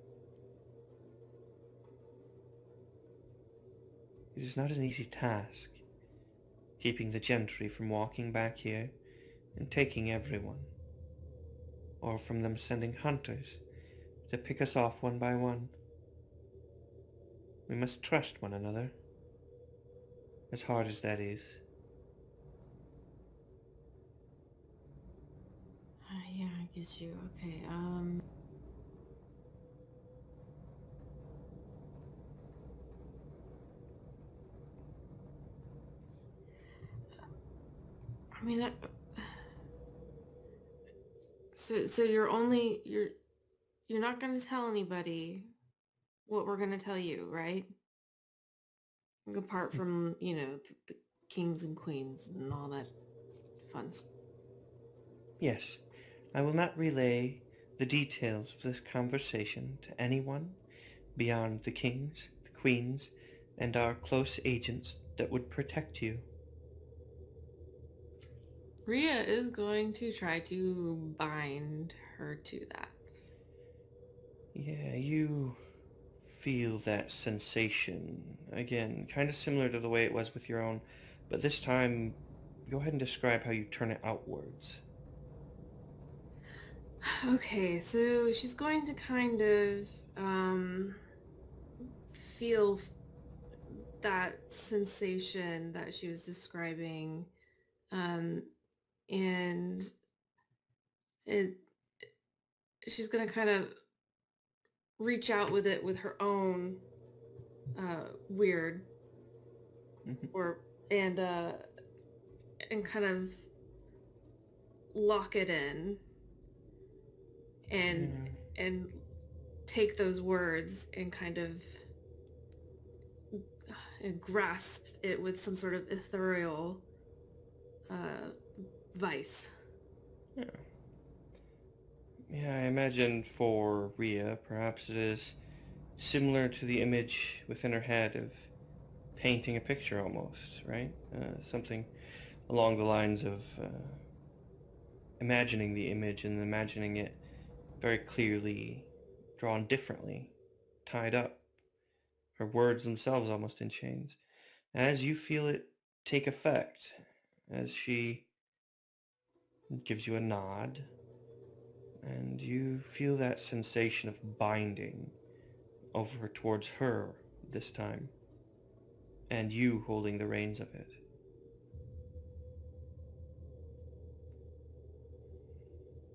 It is not an easy task, keeping the gentry from walking back here and taking everyone, or from them sending hunters to pick us off one by one. We must trust one another, as hard as that is. Yeah, I get you. Okay, I mean, so you're not going to tell anybody what we're going to tell you, right? Apart from, the kings and queens and all that fun stuff. Yes, I will not relay the details of this conversation to anyone beyond the kings, the queens, and our close agents that would protect you. Rhea is going to try to bind her to that. Yeah, you feel that sensation. Again, kind of similar to the way it was with your own, but this time, go ahead and describe how you turn it outwards. Okay, so she's going to kind of feel that sensation that she was describing, and it she's gonna kind of reach out with it with her own weird Mhm. or and kind of lock it in and Yeah. and take those words and kind of grasp it with some sort of ethereal vice. Yeah. Yeah, I imagine for Rhea, perhaps it is similar to the image within her head of painting a picture almost, right? Something along the lines of imagining the image and imagining it very clearly drawn differently, tied up, her words themselves almost in chains. As you feel it take effect, as she gives you a nod, and you feel that sensation of binding over towards her this time, and you holding the reins of it.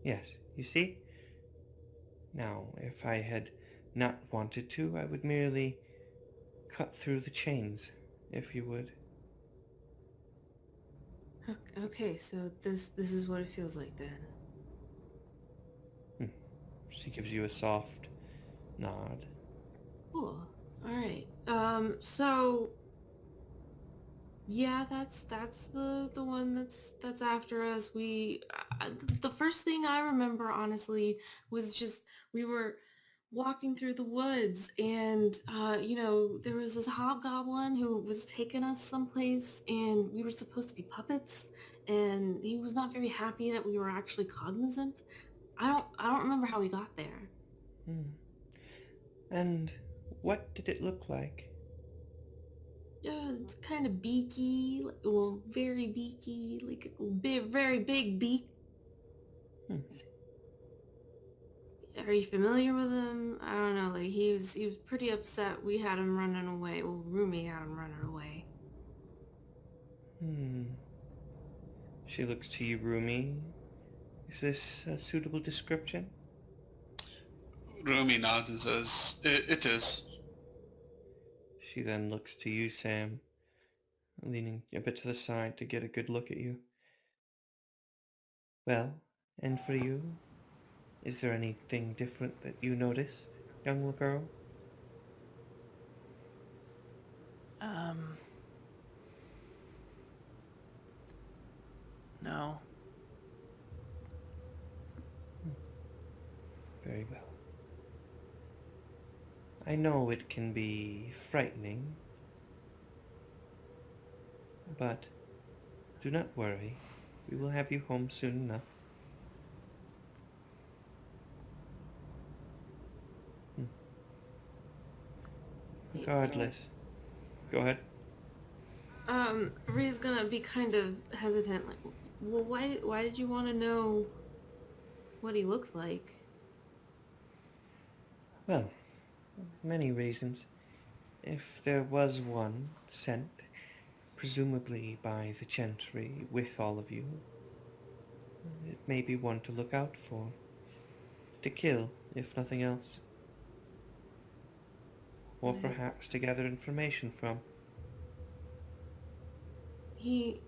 Yes, you see? Now, if I had not wanted to, I would merely cut through the chains, if you would. Okay, so this is what it feels like then. She gives you a soft nod. Cool. All right. So yeah, that's the one that's after us. The first thing I remember honestly was just we were walking through the woods and there was this hobgoblin who was taking us someplace and we were supposed to be puppets and he was not very happy that we were actually cognizant. I don't remember how we got there. Hmm. And what did it look like? It's kind of beaky, well, very beaky, like a big, very big beak. Hmm. Are you familiar with him? I don't know. Like he was pretty upset. We had him running away. Well, Rumi had him running away. Hmm. She looks to you, Rumi. Is this a suitable description? Rumi nods and says, it is. She then looks to you, Sam, leaning a bit to the side to get a good look at you. Well, and for you, is there anything different that you noticed, young girl? Um, no. Very well. I know it can be frightening, but do not worry. We will have you home soon enough. Hmm. Regardless. Go ahead. Ree's gonna be kind of hesitant. Like, well, why did you want to know what he looked like? Well, many reasons. If there was one sent, presumably by the gentry with all of you, it may be one to look out for. To kill, if nothing else. Or Nice. perhaps to gather information from. He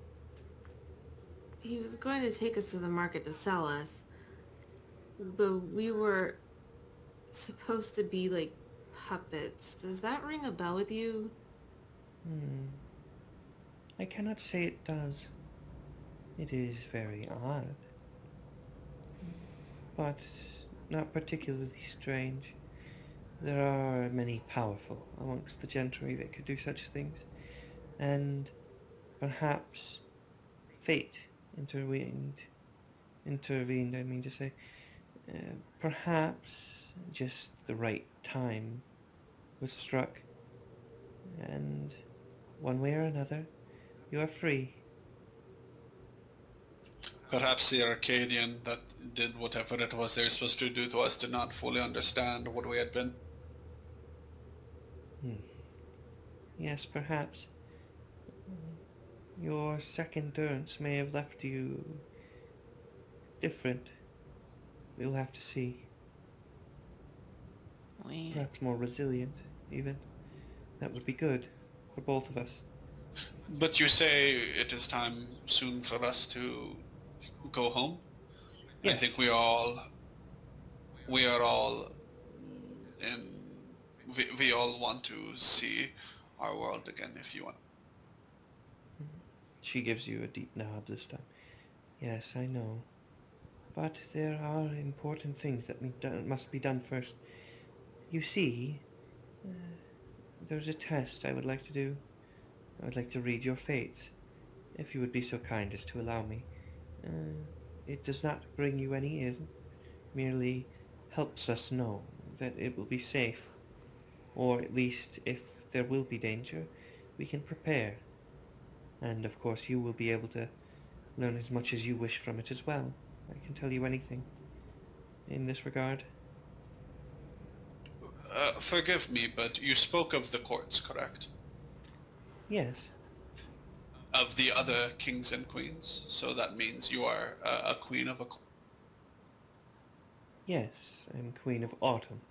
he was going to take us to the market to sell us, but we were supposed to be like puppets. Does that ring a bell with you? Hmm. I cannot say it does. It is very odd. But not particularly strange. There are many powerful amongst the gentry that could do such things. And perhaps fate intervened, I mean to say. Perhaps just the right time was struck, and one way or another, you are free. Perhaps the Arcadian that did whatever it was they were supposed to do to us did not fully understand what we had been. Yes, perhaps. Your second durance may have left you different. We'll have to see. Perhaps more resilient, even. That would be good for both of us. But you say it is time soon for us to go home? Yes. I think we are all we all want to see our world again, if you want. She gives you a deep nod this time. Yes, I know. But there are important things that must be done first. You see, there's a test I would like to do. I would like to read your fates, if you would be so kind as to allow me. It does not bring you any ill, merely helps us know that it will be safe, or at least if there will be danger, we can prepare. And of course you will be able to learn as much as you wish from it as well. I can tell you anything in this regard. Forgive me, but you spoke of the courts, correct? Yes. Of the other kings and queens, so that means you are a queen of a court. Yes, I'm Queen of Autumn.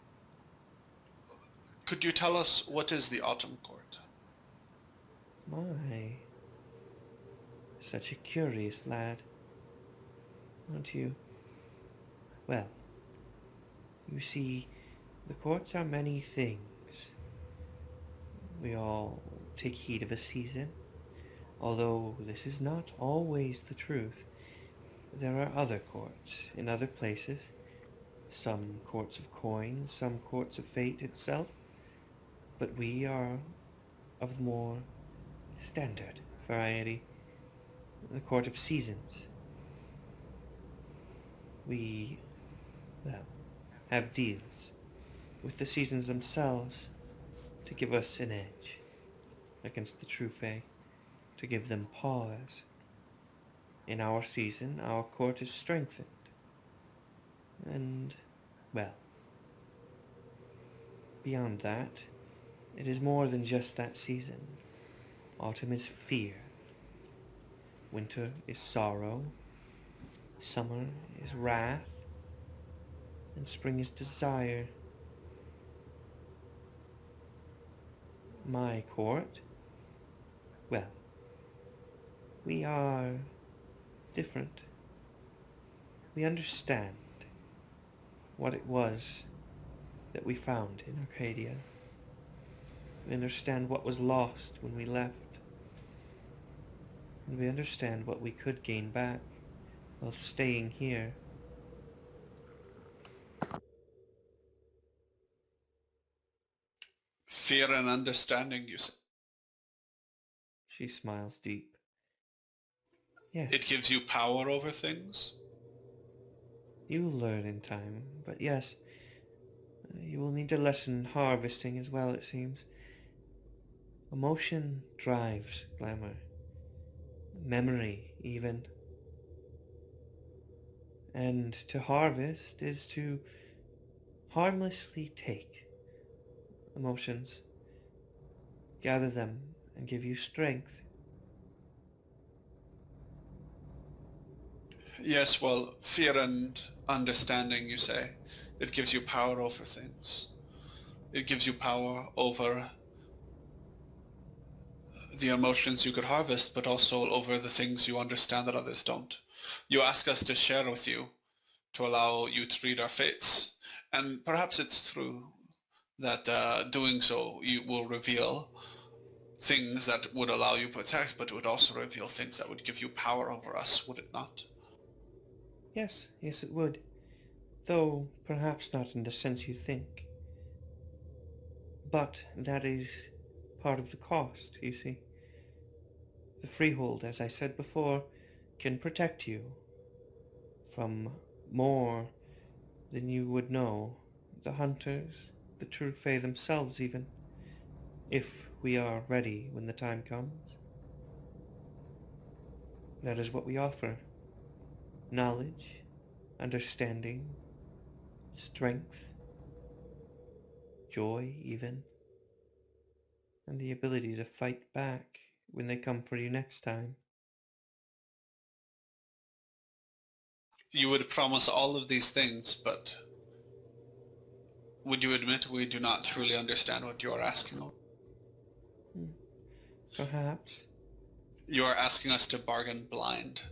Could you tell us what is the Autumn Court? My, such a curious lad, aren't you? Well, you see, the courts are many things. We all take heed of a season, although this is not always the truth. There are other courts in other places, some courts of coin, some courts of fate itself, but we are of the more standard variety, the court of seasons. We, well, have deals with the seasons themselves to give us an edge against the true fae, to give them pause. In our season, our court is strengthened. And, well, beyond that, it is more than just that season. Autumn is fear. Winter is sorrow. Summer is wrath. And spring is desire. My court, well, we are different. We understand what it was that we found in Arcadia. We understand what was lost when we left. And we understand what we could gain back while staying here. Fear and understanding, you say? She smiles deep. Yes. It gives you power over things? You will learn in time, but yes, you will need to lessen harvesting as well, it seems. Emotion drives glamour. Memory, even. And to harvest is to harmlessly take emotions, gather them, and give you strength. Yes, well, fear and understanding, you say. It gives you power over things. It gives you power over the emotions you could harvest, but also over the things you understand that others don't. You ask us to share with you, to allow you to read our fates. And perhaps it's true that doing so you will reveal things that would allow you to protect, but it would also reveal things that would give you power over us, would it not? Yes, it would. Though perhaps not in the sense you think. But that is part of the cost, you see. The freehold, as I said before, can protect you from more than you would know, the hunters, the true Fae themselves even, if we are ready when the time comes. That is what we offer. Knowledge, understanding, strength, joy even, and the ability to fight back when they come for you next time. You would promise all of these things, but would you admit we do not truly understand what you are asking of? Perhaps. You are asking us to bargain blind.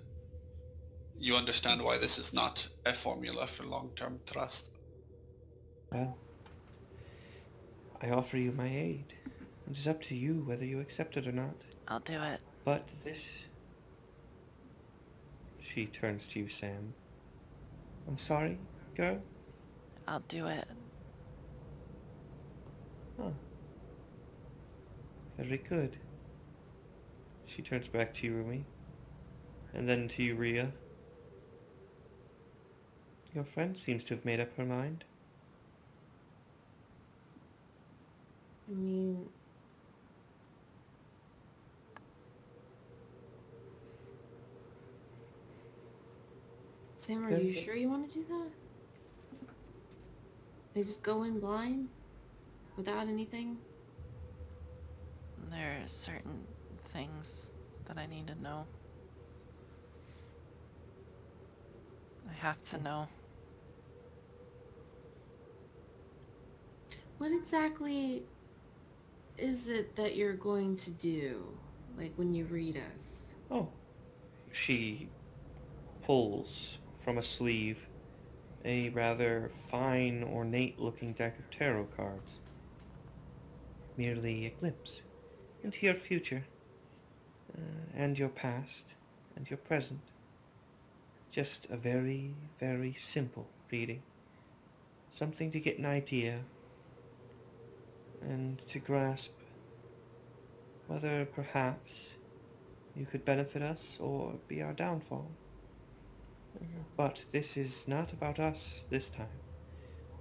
You understand why this is not a formula for long-term trust. Well, I offer you my aid. It is up to you whether you accept it or not. I'll do it. But this... She turns to you, Sam. I'm sorry, girl? I'll do it. Huh. Very good. She turns back to you, Rumi. And then to you, Rhea. Your friend seems to have made up her mind. I mean, Sam, are you sure you want to do that? They just go in blind? Without anything? There are certain things that I need to know. I have to know. What exactly is it that you're going to do? Like when you read us? Oh. She pulls from a sleeve a rather fine, ornate-looking deck of tarot cards. Merely a glimpse into your future, and your past, and your present. Just a very, very simple reading. Something to get an idea, and to grasp whether perhaps you could benefit us or be our downfall. But this is not about us this time.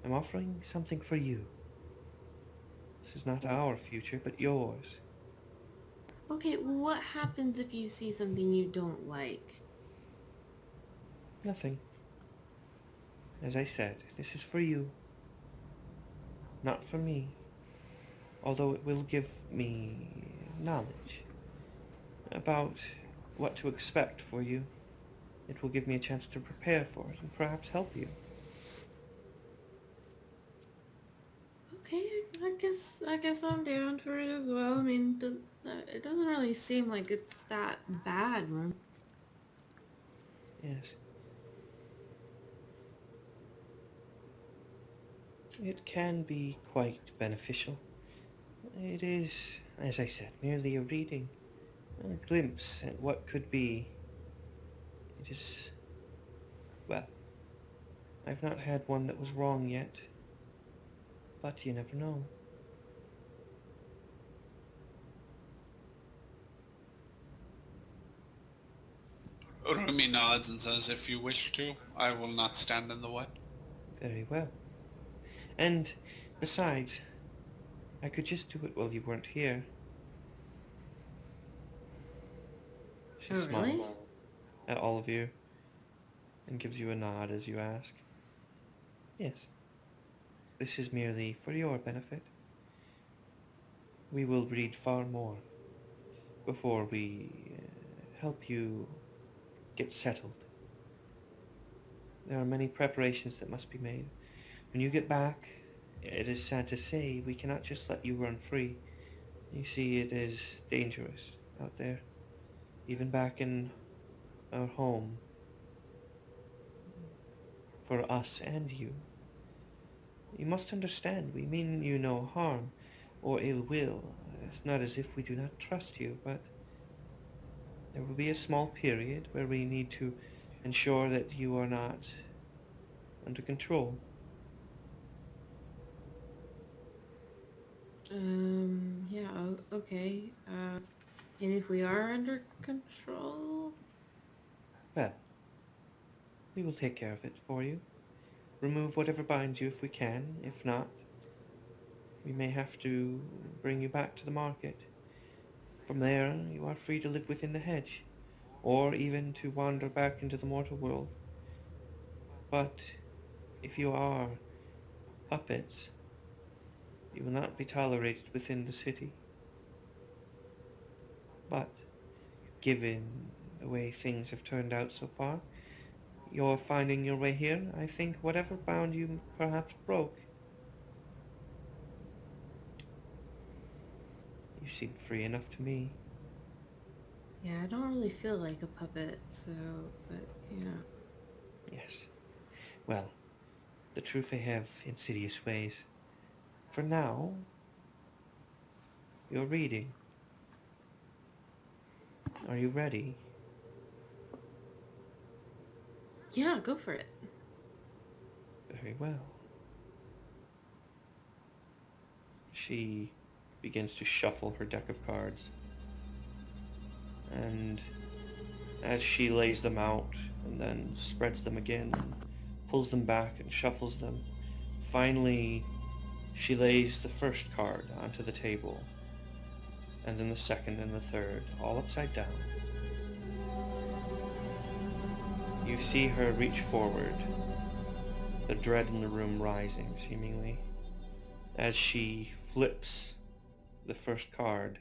I'm offering something for you. This is not our future, but yours. Okay, what happens if you see something you don't like? Nothing. As I said, this is for you. Not for me. Although it will give me knowledge about what to expect for you. It will give me a chance to prepare for it and perhaps help you. Okay, I guess I'm down for it as well. I mean, it doesn't really seem like it's that bad. Yes. It can be quite beneficial. It is, as I said, merely a reading, a glimpse at what could be. It is, well, I've not had one that was wrong yet, but you never know. Rumi nods and says, if you wish to, I will not stand in the way. Very well. And, besides, I could just do it while you weren't here. She Oh, smiles really? at all of you and gives you a nod as you ask. Yes. This is merely for your benefit. We will read far more before we help you get settled. There are many preparations that must be made. When you get back, it is sad to say, we cannot just let you run free. You see, it is dangerous out there. Even back in our home. For us and you. You must understand, we mean you no harm or ill will. It's not as if we do not trust you, but there will be a small period where we need to ensure that you are not under control. Yeah, okay. And if we are under control? Well, we will take care of it for you. Remove whatever binds you if we can. If not, we may have to bring you back to the market. From there, you are free to live within the hedge, or even to wander back into the mortal world. But if you are puppets, you will not be tolerated within the city. But given the way things have turned out so far, you're finding your way here. I think whatever bound you perhaps broke. You seem free enough to me. Yeah, I don't really feel like a puppet, so, but, you know. Yes. Well, the truth they have insidious ways. For now, you're reading. Are you ready? Yeah, go for it. Very well. She begins to shuffle her deck of cards. And as she lays them out and then spreads them again and pulls them back and shuffles them, finally she lays the first card onto the table, and then the second and the third, all upside down. You see her reach forward, the dread in the room rising, seemingly, as she flips the first card.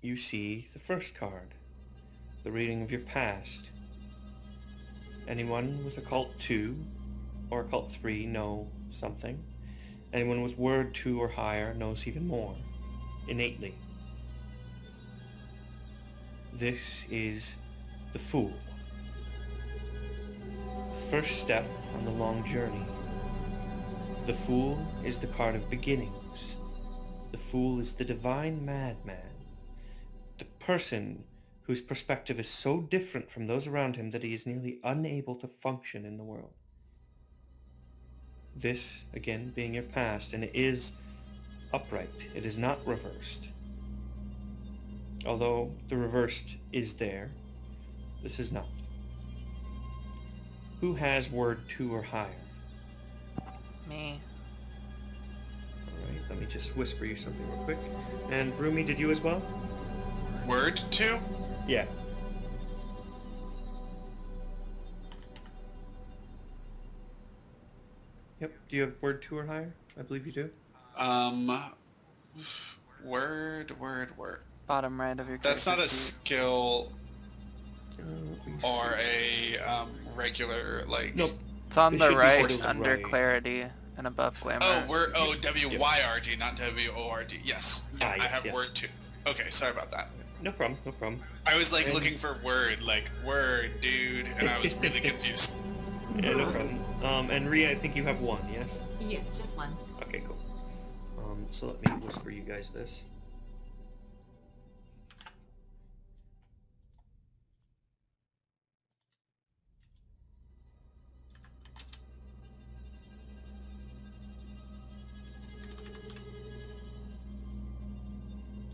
You see the first card, the reading of your past. Anyone with occult 2 or occult 3 know something. Anyone with word 2 or higher knows even more, innately. This is the Fool. First step on the long journey. The Fool is the card of beginnings. The Fool is the divine madman. The person whose perspective is so different from those around him that he is nearly unable to function in the world. This, again, being your past, and it is upright. It is not reversed. Although the reversed is there, this is not. Who has word 2 or higher? Me. Alright, let me just whisper you something real quick. And Rumi, did you as well? Word 2? Yeah. Yep. Do you have word 2 or higher? I believe you do. Word. Bottom right of your That's not a character sheet. skill Let me or see. a regular, like... Nope. It's on It the should be right towards the under right. clarity and above glamour. Oh, W-Y-R-D, not W-O-R-D. Yes. Yeah, I yes, have yes. word 2. Okay, sorry about that. No problem, no problem. I was like And- looking for word, dude, and I was really confused. Yeah, no problem. And Rhea, I think you have 1, yes? Yes, just one. Okay, cool. So let me whisper you guys this.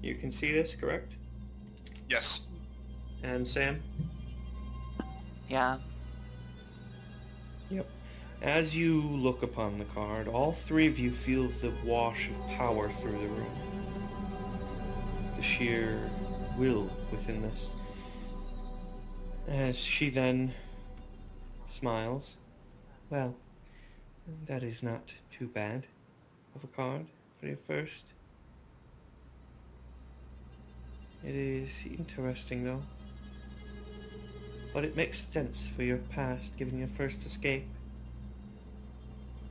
You can see this, correct? Yes. And Sam? Yeah. Yep. As you look upon the card, all 3 of you feel the wash of power through the room. The sheer will within this. As she then smiles. Well, that is not too bad of a card for your first. It is interesting though. But it makes sense for your past, given your first escape.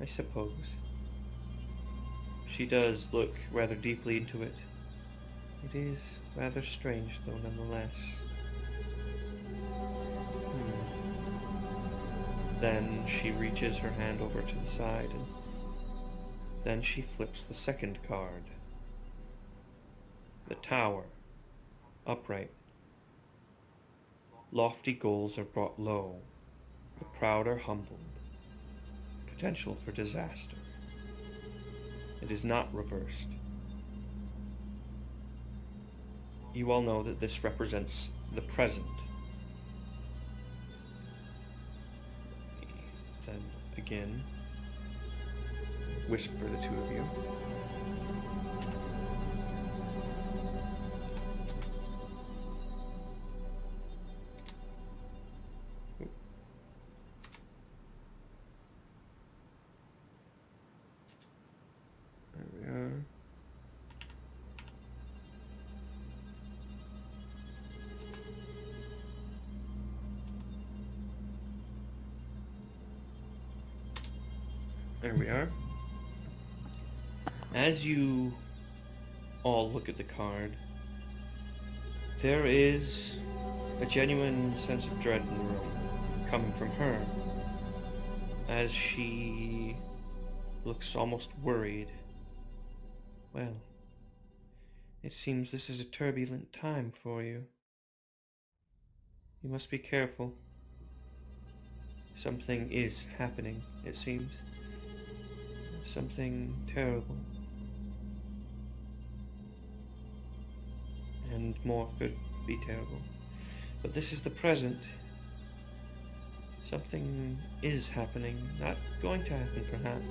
I suppose. She does look rather deeply into it. It is rather strange though, nonetheless. Then she reaches her hand over to the side, and then she flips the second card. The Tower. Upright. Lofty goals are brought low. The proud are humbled. Potential for disaster. It is not reversed. you all know that this represents the present. Then again, whisper the two of you. There we are. There we are. As you all look at the card, there is a genuine sense of dread in the room coming from her as she looks almost worried. Well, it seems this is a turbulent time for you. You must be careful. Something is happening, it seems. Something terrible. And more could be terrible. But this is the present. Something is happening. Not going to happen, perhaps.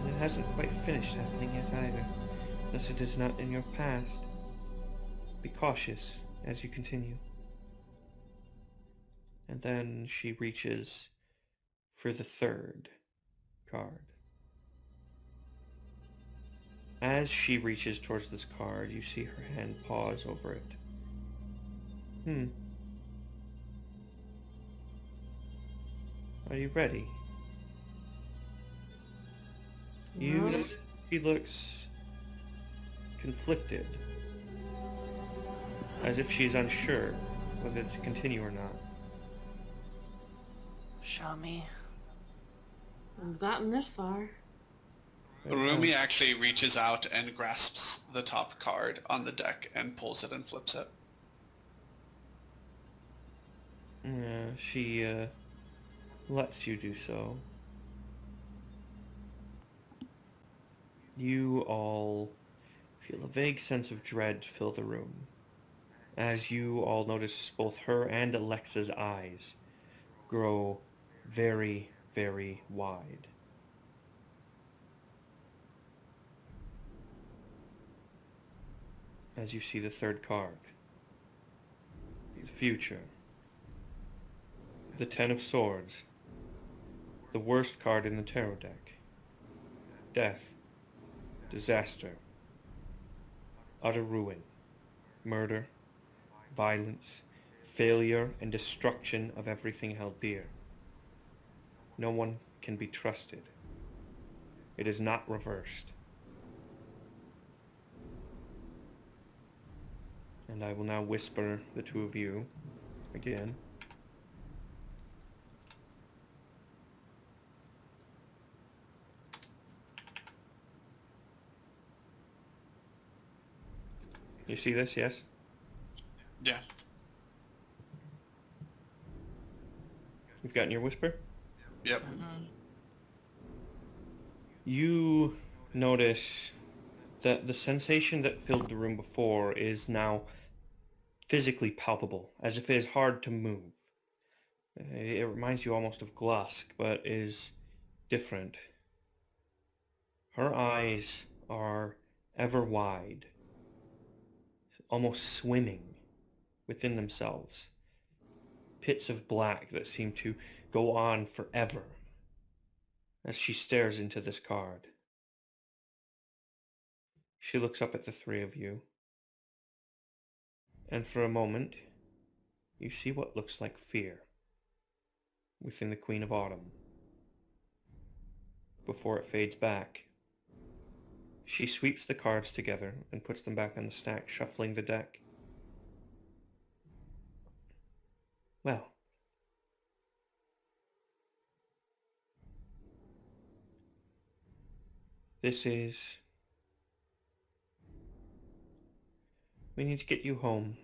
And it hasn't quite finished happening yet either. Thus it is not in your past. Be cautious as you continue. And then she reaches for the third card. As she reaches towards this card, you see her hand pause over it. Are you ready? You No. notice she looks conflicted, as if she's unsure whether to continue or not. Show me. We've gotten this far. Rumi actually reaches out and grasps the top card on the deck and pulls it and flips it. Yeah, she lets you do so. You all feel a vague sense of dread fill the room, as you all notice both her and Alexa's eyes grow very, very wide. As you see the third card, the future, the Ten of Swords, the worst card in the tarot deck, death, disaster, utter ruin, murder, violence, failure, and destruction of everything held dear. No one can be trusted. It is not reversed. And I will now whisper the two of you again. You see this, yes? Yeah. You've gotten your whisper? Yep. You notice that the sensation that filled the room before is now physically palpable, as if it is hard to move. It reminds you almost of Glusk, but is different. Her eyes are ever wide, almost swimming within themselves. Pits of black that seem to go on forever as she stares into this card. She looks up at the three of you, and for a moment, you see what looks like fear within the Queen of Autumn. Before it fades back, she sweeps the cards together and puts them back on the stack, shuffling the deck. Well, this is... We need to get you home.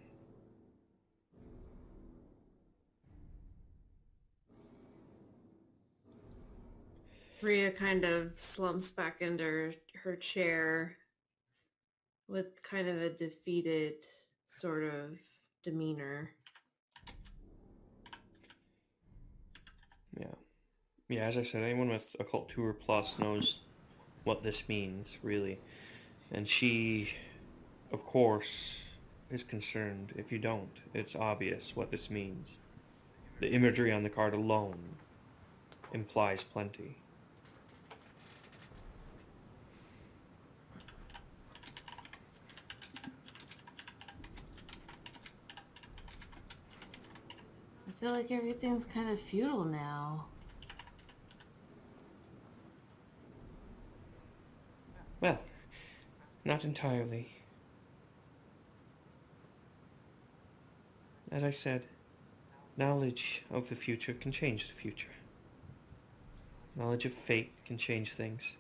Rhea kind of slumps back into her chair with kind of a defeated sort of demeanor. Yeah. Yeah, as I said, anyone with occult 2 or plus knows what this means, really. And she, of course, is concerned. If you don't, it's obvious what this means. The imagery on the card alone implies plenty. I feel like everything's kind of futile now. Well, not entirely. As I said, knowledge of the future can change the future. Knowledge of fate can change things.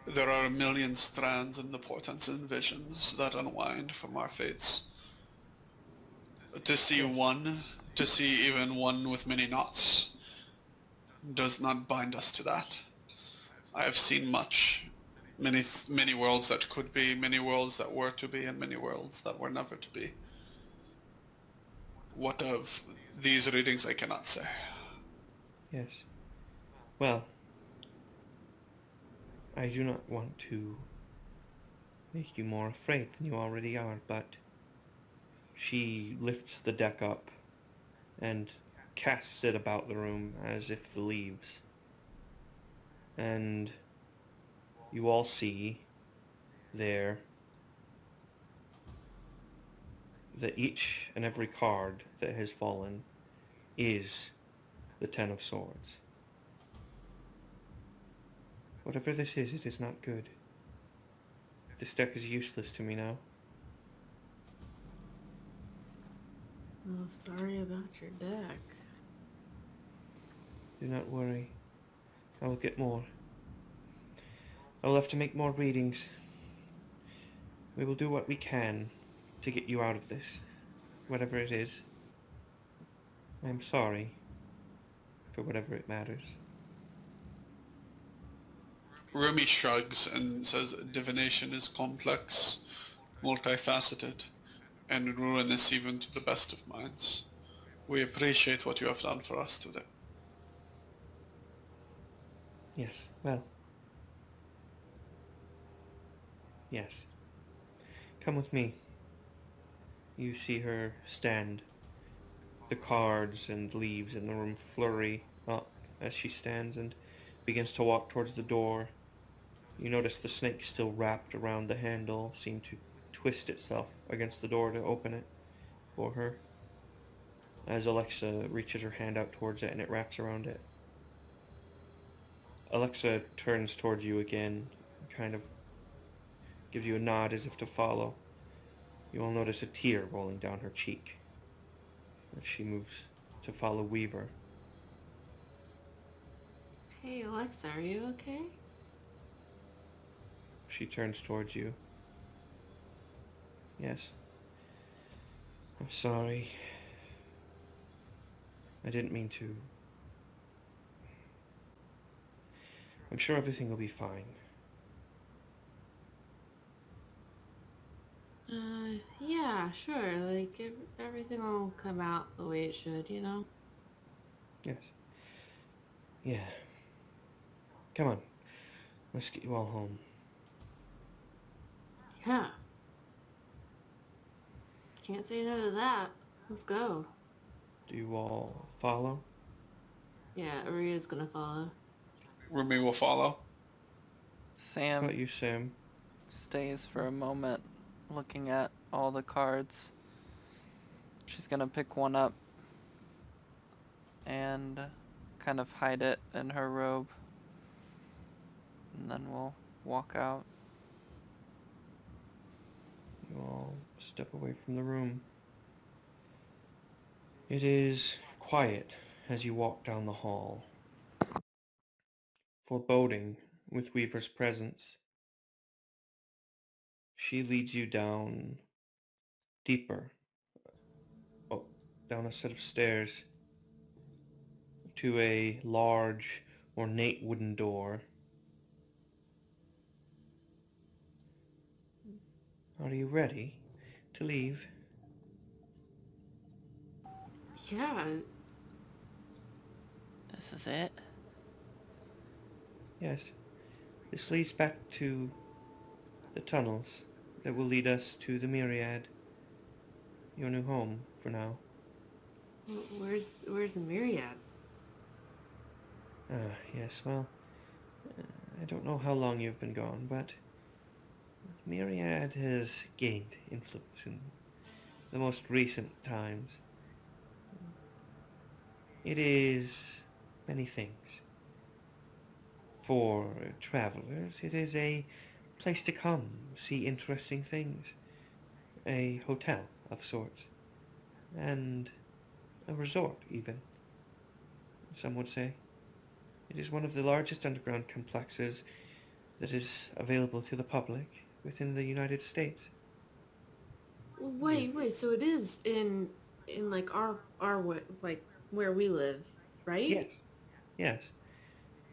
There are a million strands in the portents and visions that unwind from our fates. To see even one with many knots, does not bind us to that. I have seen much. Many worlds that could be, many worlds that were to be, and many worlds that were never to be. What of these readings I cannot say. Yes. Well, I do not want to make you more afraid than you already are, but she lifts the deck up and casts it about the room as if the leaves. And you all see there that each and every card that has fallen is the Ten of Swords. Whatever this is, it is not good. This deck is useless to me now. Oh, sorry about your deck. Do not worry. I will get more. I will have to make more readings. We will do what we can to get you out of this, whatever it is. I am sorry for whatever it matters. Rumi shrugs and says divination is complex, multifaceted, and ruinous even to the best of minds. We appreciate what you have done for us today. Yes, well. Yes. Come with me. You see her stand. The cards and leaves in the room flurry up as she stands and begins to walk towards the door. You notice the snake still wrapped around the handle seemed to twist itself against the door to open it for her. As Alexa reaches her hand out towards it and it wraps around it. Alexa turns towards you again, kind of gives you a nod as if to follow. You will notice a tear rolling down her cheek as she moves to follow Weaver. Hey, Alexa, are you okay? She turns towards you. Yes. I'm sorry. I didn't mean to. I'm sure everything will be fine. Yeah, sure. Like, everything will come out the way it should, you know? Yes. Yeah. Come on. Let's get you all home. Yeah. Can't say no to that. Let's go. Do you all follow? Yeah, Aria's gonna follow. Rumi will follow. How Sam about you, Sam? stays for a moment looking at all the cards. She's gonna pick one up and kind of hide it in her robe. And then we'll walk out. You all step away from the room. It is quiet as you walk down the hall. Foreboding with Weaver's presence, she leads you down deeper, down a set of stairs to a large, ornate wooden door. Are you ready to leave? Yeah. This is it? Yes. This leads back to the tunnels that will lead us to the Myriad. Your new home for now. Where's the Myriad? Yes, well, I don't know how long you've been gone, but Myriad has gained influence in the most recent times. It is many things. For travelers, it is a place to come, see interesting things, a hotel of sorts, and a resort even, some would say. It is one of the largest underground complexes that is available to the public within the United States. Wait, so it is in like like where we live, Yes, right? yes.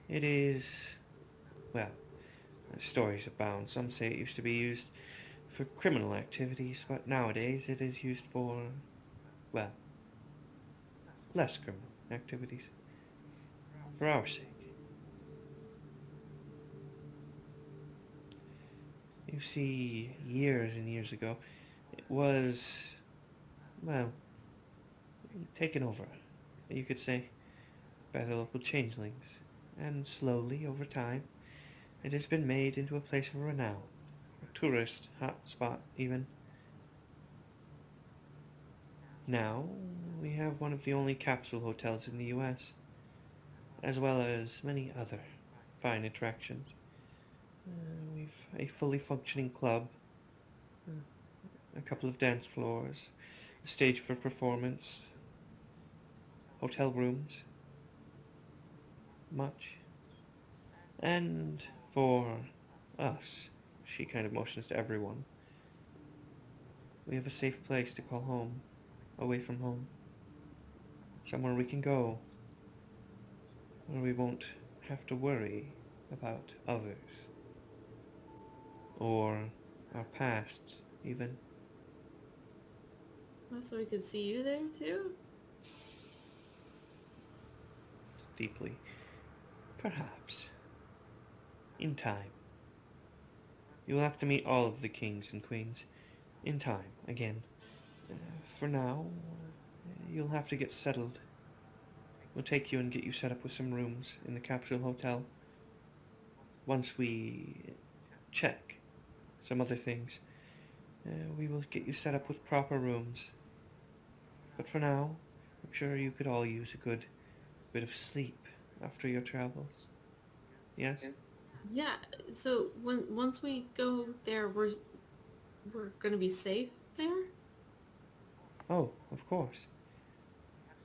It is, well, stories abound. Some say it used to be used for criminal activities, but nowadays it is used for, well, less criminal activities. For our sake. You see, years and years ago, it was, well, taken over, you could say, by the local changelings. And slowly, over time, it has been made into a place of renown, a tourist hotspot even. Now, we have one of the only capsule hotels in the US, as well as many other fine attractions. We've a fully functioning club, uh, a couple of dance floors, a stage for performance, hotel rooms, much. And for us, she kind of motions to everyone, we have a safe place to call home, away from home. Somewhere we can go, where we won't have to worry about others, or our pasts, even. Oh, so we could see you there too? Deeply. Perhaps. In time. You will have to meet all of the kings and queens. In time, again. For now, you'll have to get settled. We'll take you and get you set up with some rooms in the capsule hotel. Once we check some other things, we will get you set up with proper rooms. But for now, I'm sure you could all use a good bit of sleep after your travels. Yes? Yeah. So once we go there, we're gonna be safe there? Oh, of course.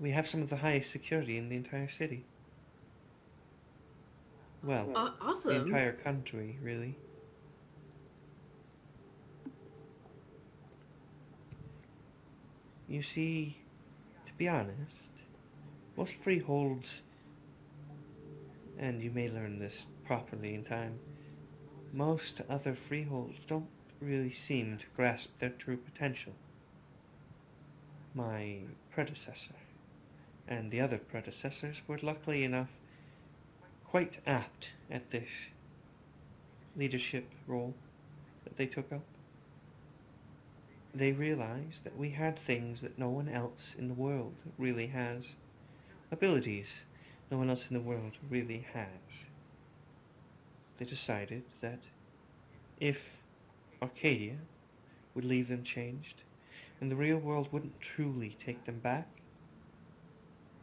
We have some of the highest security in the entire city. Well, the Awesome. entire country, really. You see, to be honest, most freeholds, and you may learn this properly in time, most other freeholds don't really seem to grasp their true potential. My predecessor, and the other predecessors were luckily enough quite apt at this leadership role that they took up. They realized that we had things that no one else in the world really has. Abilities no one else in the world really has. They decided that if Arcadia would leave them changed, and the real world wouldn't truly take them back,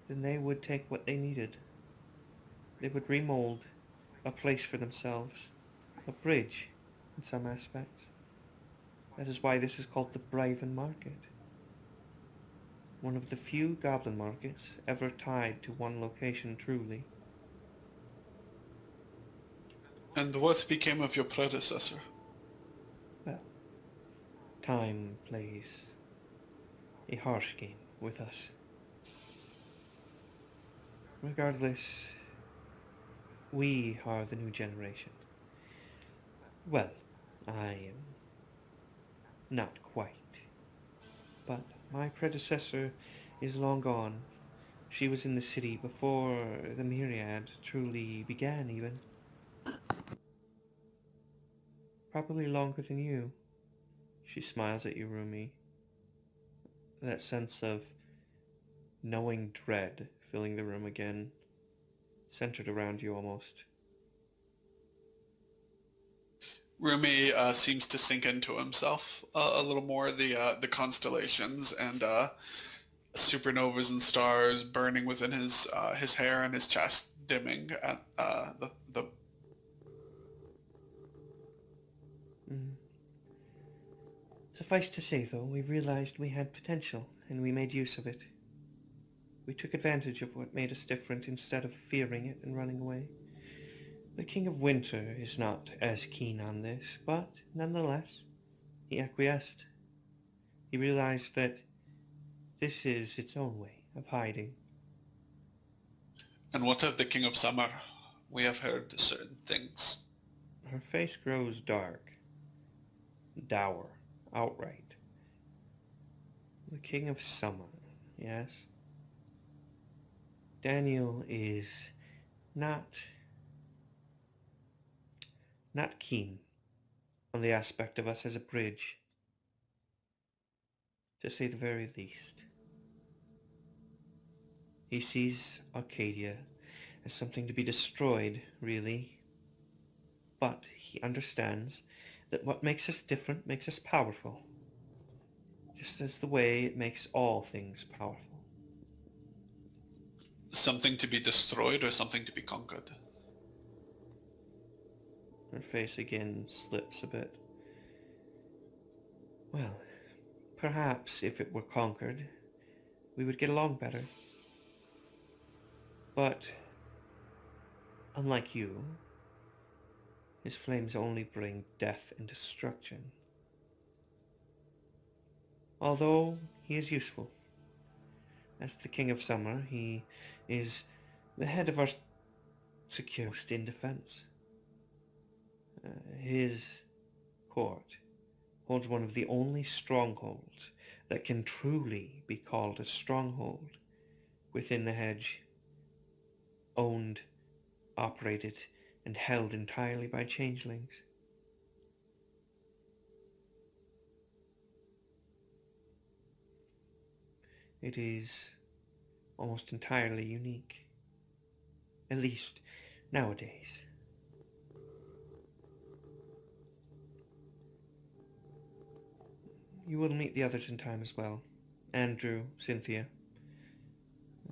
then they would take what they needed. They would remold a place for themselves, a bridge in some aspects. That is why this is called the Braven Market. One of the few goblin markets ever tied to one location truly. And what became of your predecessor? Well, time plays a harsh game with us. Regardless, we are the new generation. Well, I am Not quite. But my predecessor is long gone. She was in the city before the myriad truly began, even. Probably longer than you. She smiles at you, Rumi. That sense of knowing dread filling the room again, centered around you almost. Rumi seems to sink into himself a little more. The constellations and supernovas and stars burning within his hair and his chest dimming at the. Mm. Suffice to say, though, we realized we had potential, and we made use of it. We took advantage of what made us different instead of fearing it and running away. The King of Winter is not as keen on this, but nonetheless, he acquiesced. He realized that this is its own way of hiding. And what of the King of Summer? We have heard certain things. Her face grows dark, dour, outright. The King of Summer, yes? Daniel is not keen on the aspect of us as a bridge, to say the very least. He sees Arcadia as something to be destroyed, really. But he understands that what makes us different makes us powerful, just as the way it makes all things powerful. Something to be destroyed or something to be conquered? Her face again slips a bit. Well, perhaps if it were conquered, we would get along better. But, unlike you, his flames only bring death and destruction. Although he is useful. As the King of Summer, he is the head of our secure in defense. His court holds one of the only strongholds that can truly be called a stronghold within the hedge, owned, operated, and held entirely by changelings. It is almost entirely unique, at least nowadays. You will meet the others in time as well. Andrew, Cynthia,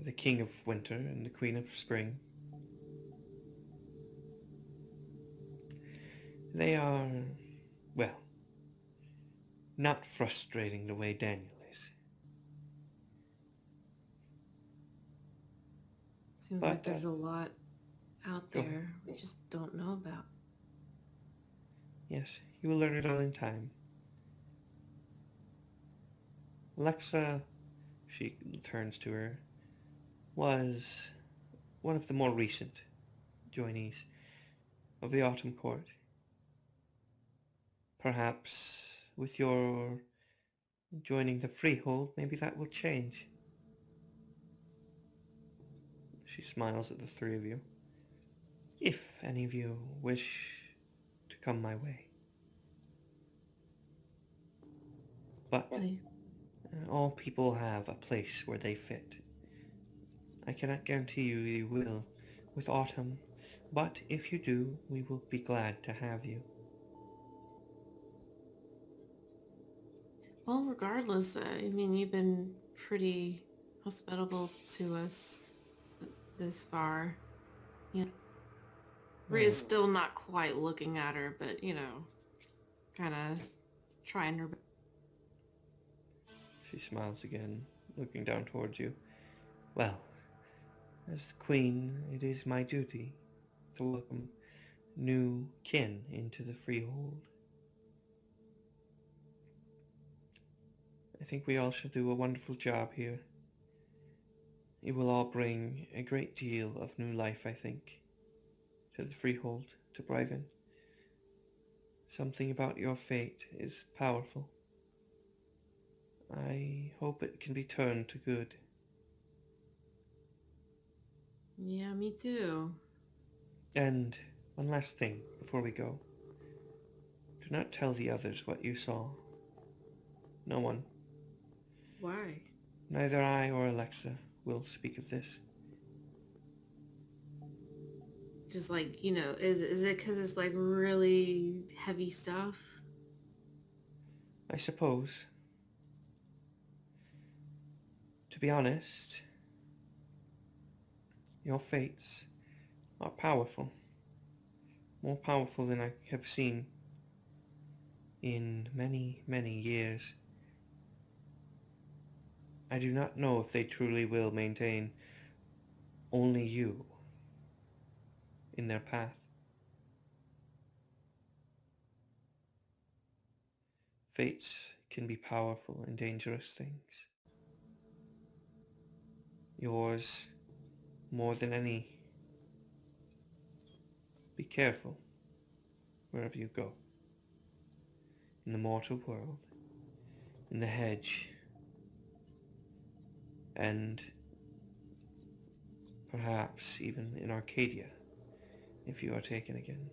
the King of Winter and the Queen of Spring. They are, well, not frustrating the way Daniel is. Seems But, like there's a lot out go there ahead. we just don't know about. Yes, you will learn it all in time. Alexa, she turns to her, was one of the more recent joinees of the Autumn Court. Perhaps with your joining the Freehold, maybe that will change. She smiles at the three of you. If any of you wish to come my way. But Please. all people have a place where they fit. I cannot guarantee you will with Autumn, but if you do, we will be glad to have you. Well, regardless, I mean, you've been pretty hospitable to us this far. You know, Rhea's still not quite looking at her, but, you know, kind of trying her best. She smiles again, looking down towards you. Well, as the Queen, it is my duty to welcome new kin into the Freehold. I think we all shall do a wonderful job here. It will all bring a great deal of new life, I think, to the Freehold, to Bryven. Something about your fate is powerful. I hope it can be turned to good. Yeah, me too. And one last thing before we go. Do not tell the others what you saw. No one. Why? Neither I or Alexa will speak of this. Just like, is it because it's like really heavy stuff? I suppose. To be honest, your fates are powerful. More powerful than I have seen in many, many years. I do not know if they truly will maintain only you in their path. Fates can be powerful and dangerous things. Yours, more than any. Be careful wherever you go. In the mortal world, in the hedge, and perhaps even in Arcadia, if you are taken again.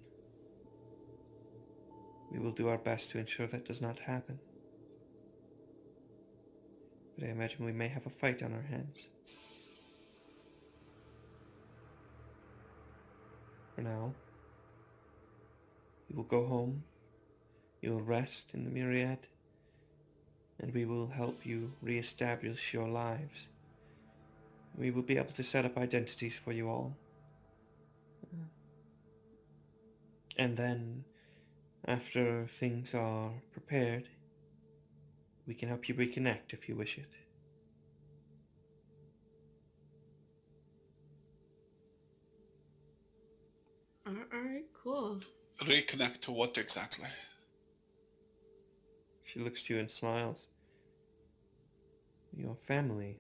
We will do our best to ensure that does not happen. But I imagine we may have a fight on our hands. For now, you will go home, you will rest in the Myriad, and we will help you re-establish your lives. We will be able to set up identities for you all. And then, after things are prepared, we can help you reconnect if you wish it. Alright, cool. Reconnect to what exactly? She looks to you and smiles. Your family.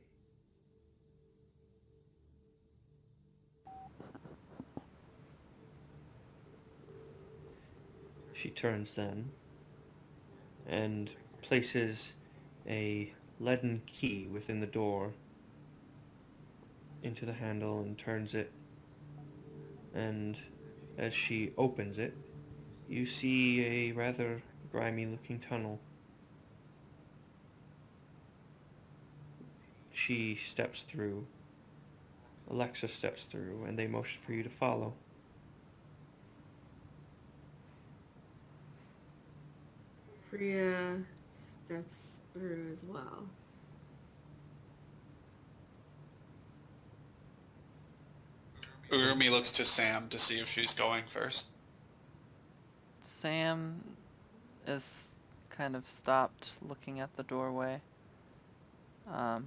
She turns then and places a leaden key within the door into the handle and turns it. And as she opens it, you see a rather grimy looking tunnel. She steps through, Alexa steps through, and they motion for you to follow. Priya steps through as well. Urumi looks to Sam to see if she's going first. Sam is kind of stopped looking at the doorway. A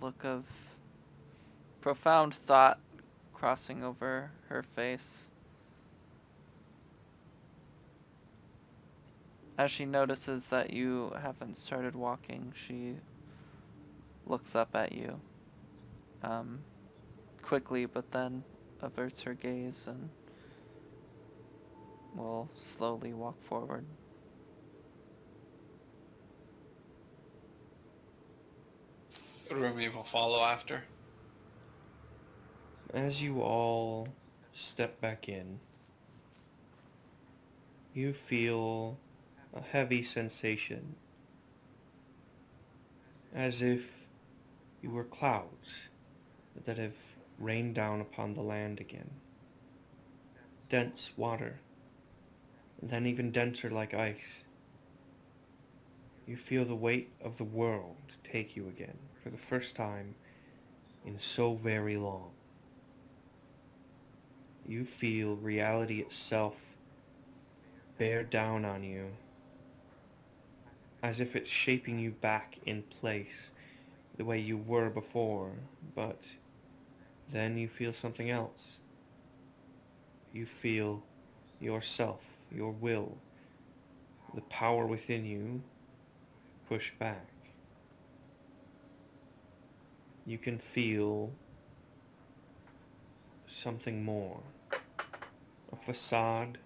look of profound thought crossing over her face. As she notices that you haven't started walking, she looks up at you quickly, but then averts her gaze and will slowly walk forward. Urumi will follow after. As you all step back in, you feel a heavy sensation, as if you were clouds that have rained down upon the land again. Dense water, and then even denser like ice. You feel the weight of the world take you again, for the first time in so very long. You feel reality itself bear down on you, as if it's shaping you back in place the way you were before, but then you feel something else. You feel yourself, your will, the power within you push back. You can feel something more. A facade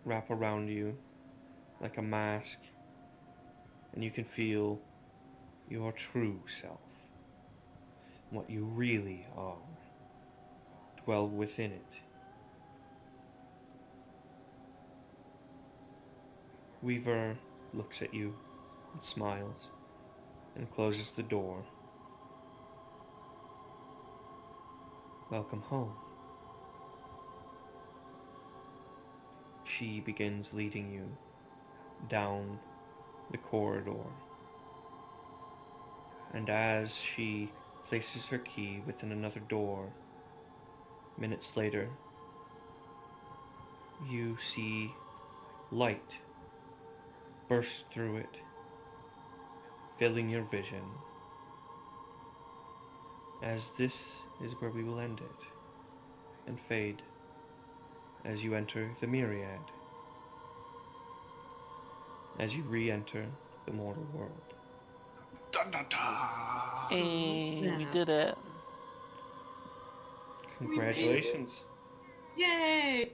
wrap around you like a mask, and you can feel your true self, what you really are, dwell within it. Weaver looks at you and smiles and closes the door. Welcome home. She begins leading you down the corridor, and as she places her key within another door, minutes later, you see light burst through it, filling your vision. As this is where we will end it, and fade as you enter the myriad, as you re-enter the mortal world. Dun dun dun. Hey, we Yeah. did it. Congratulations. Yay!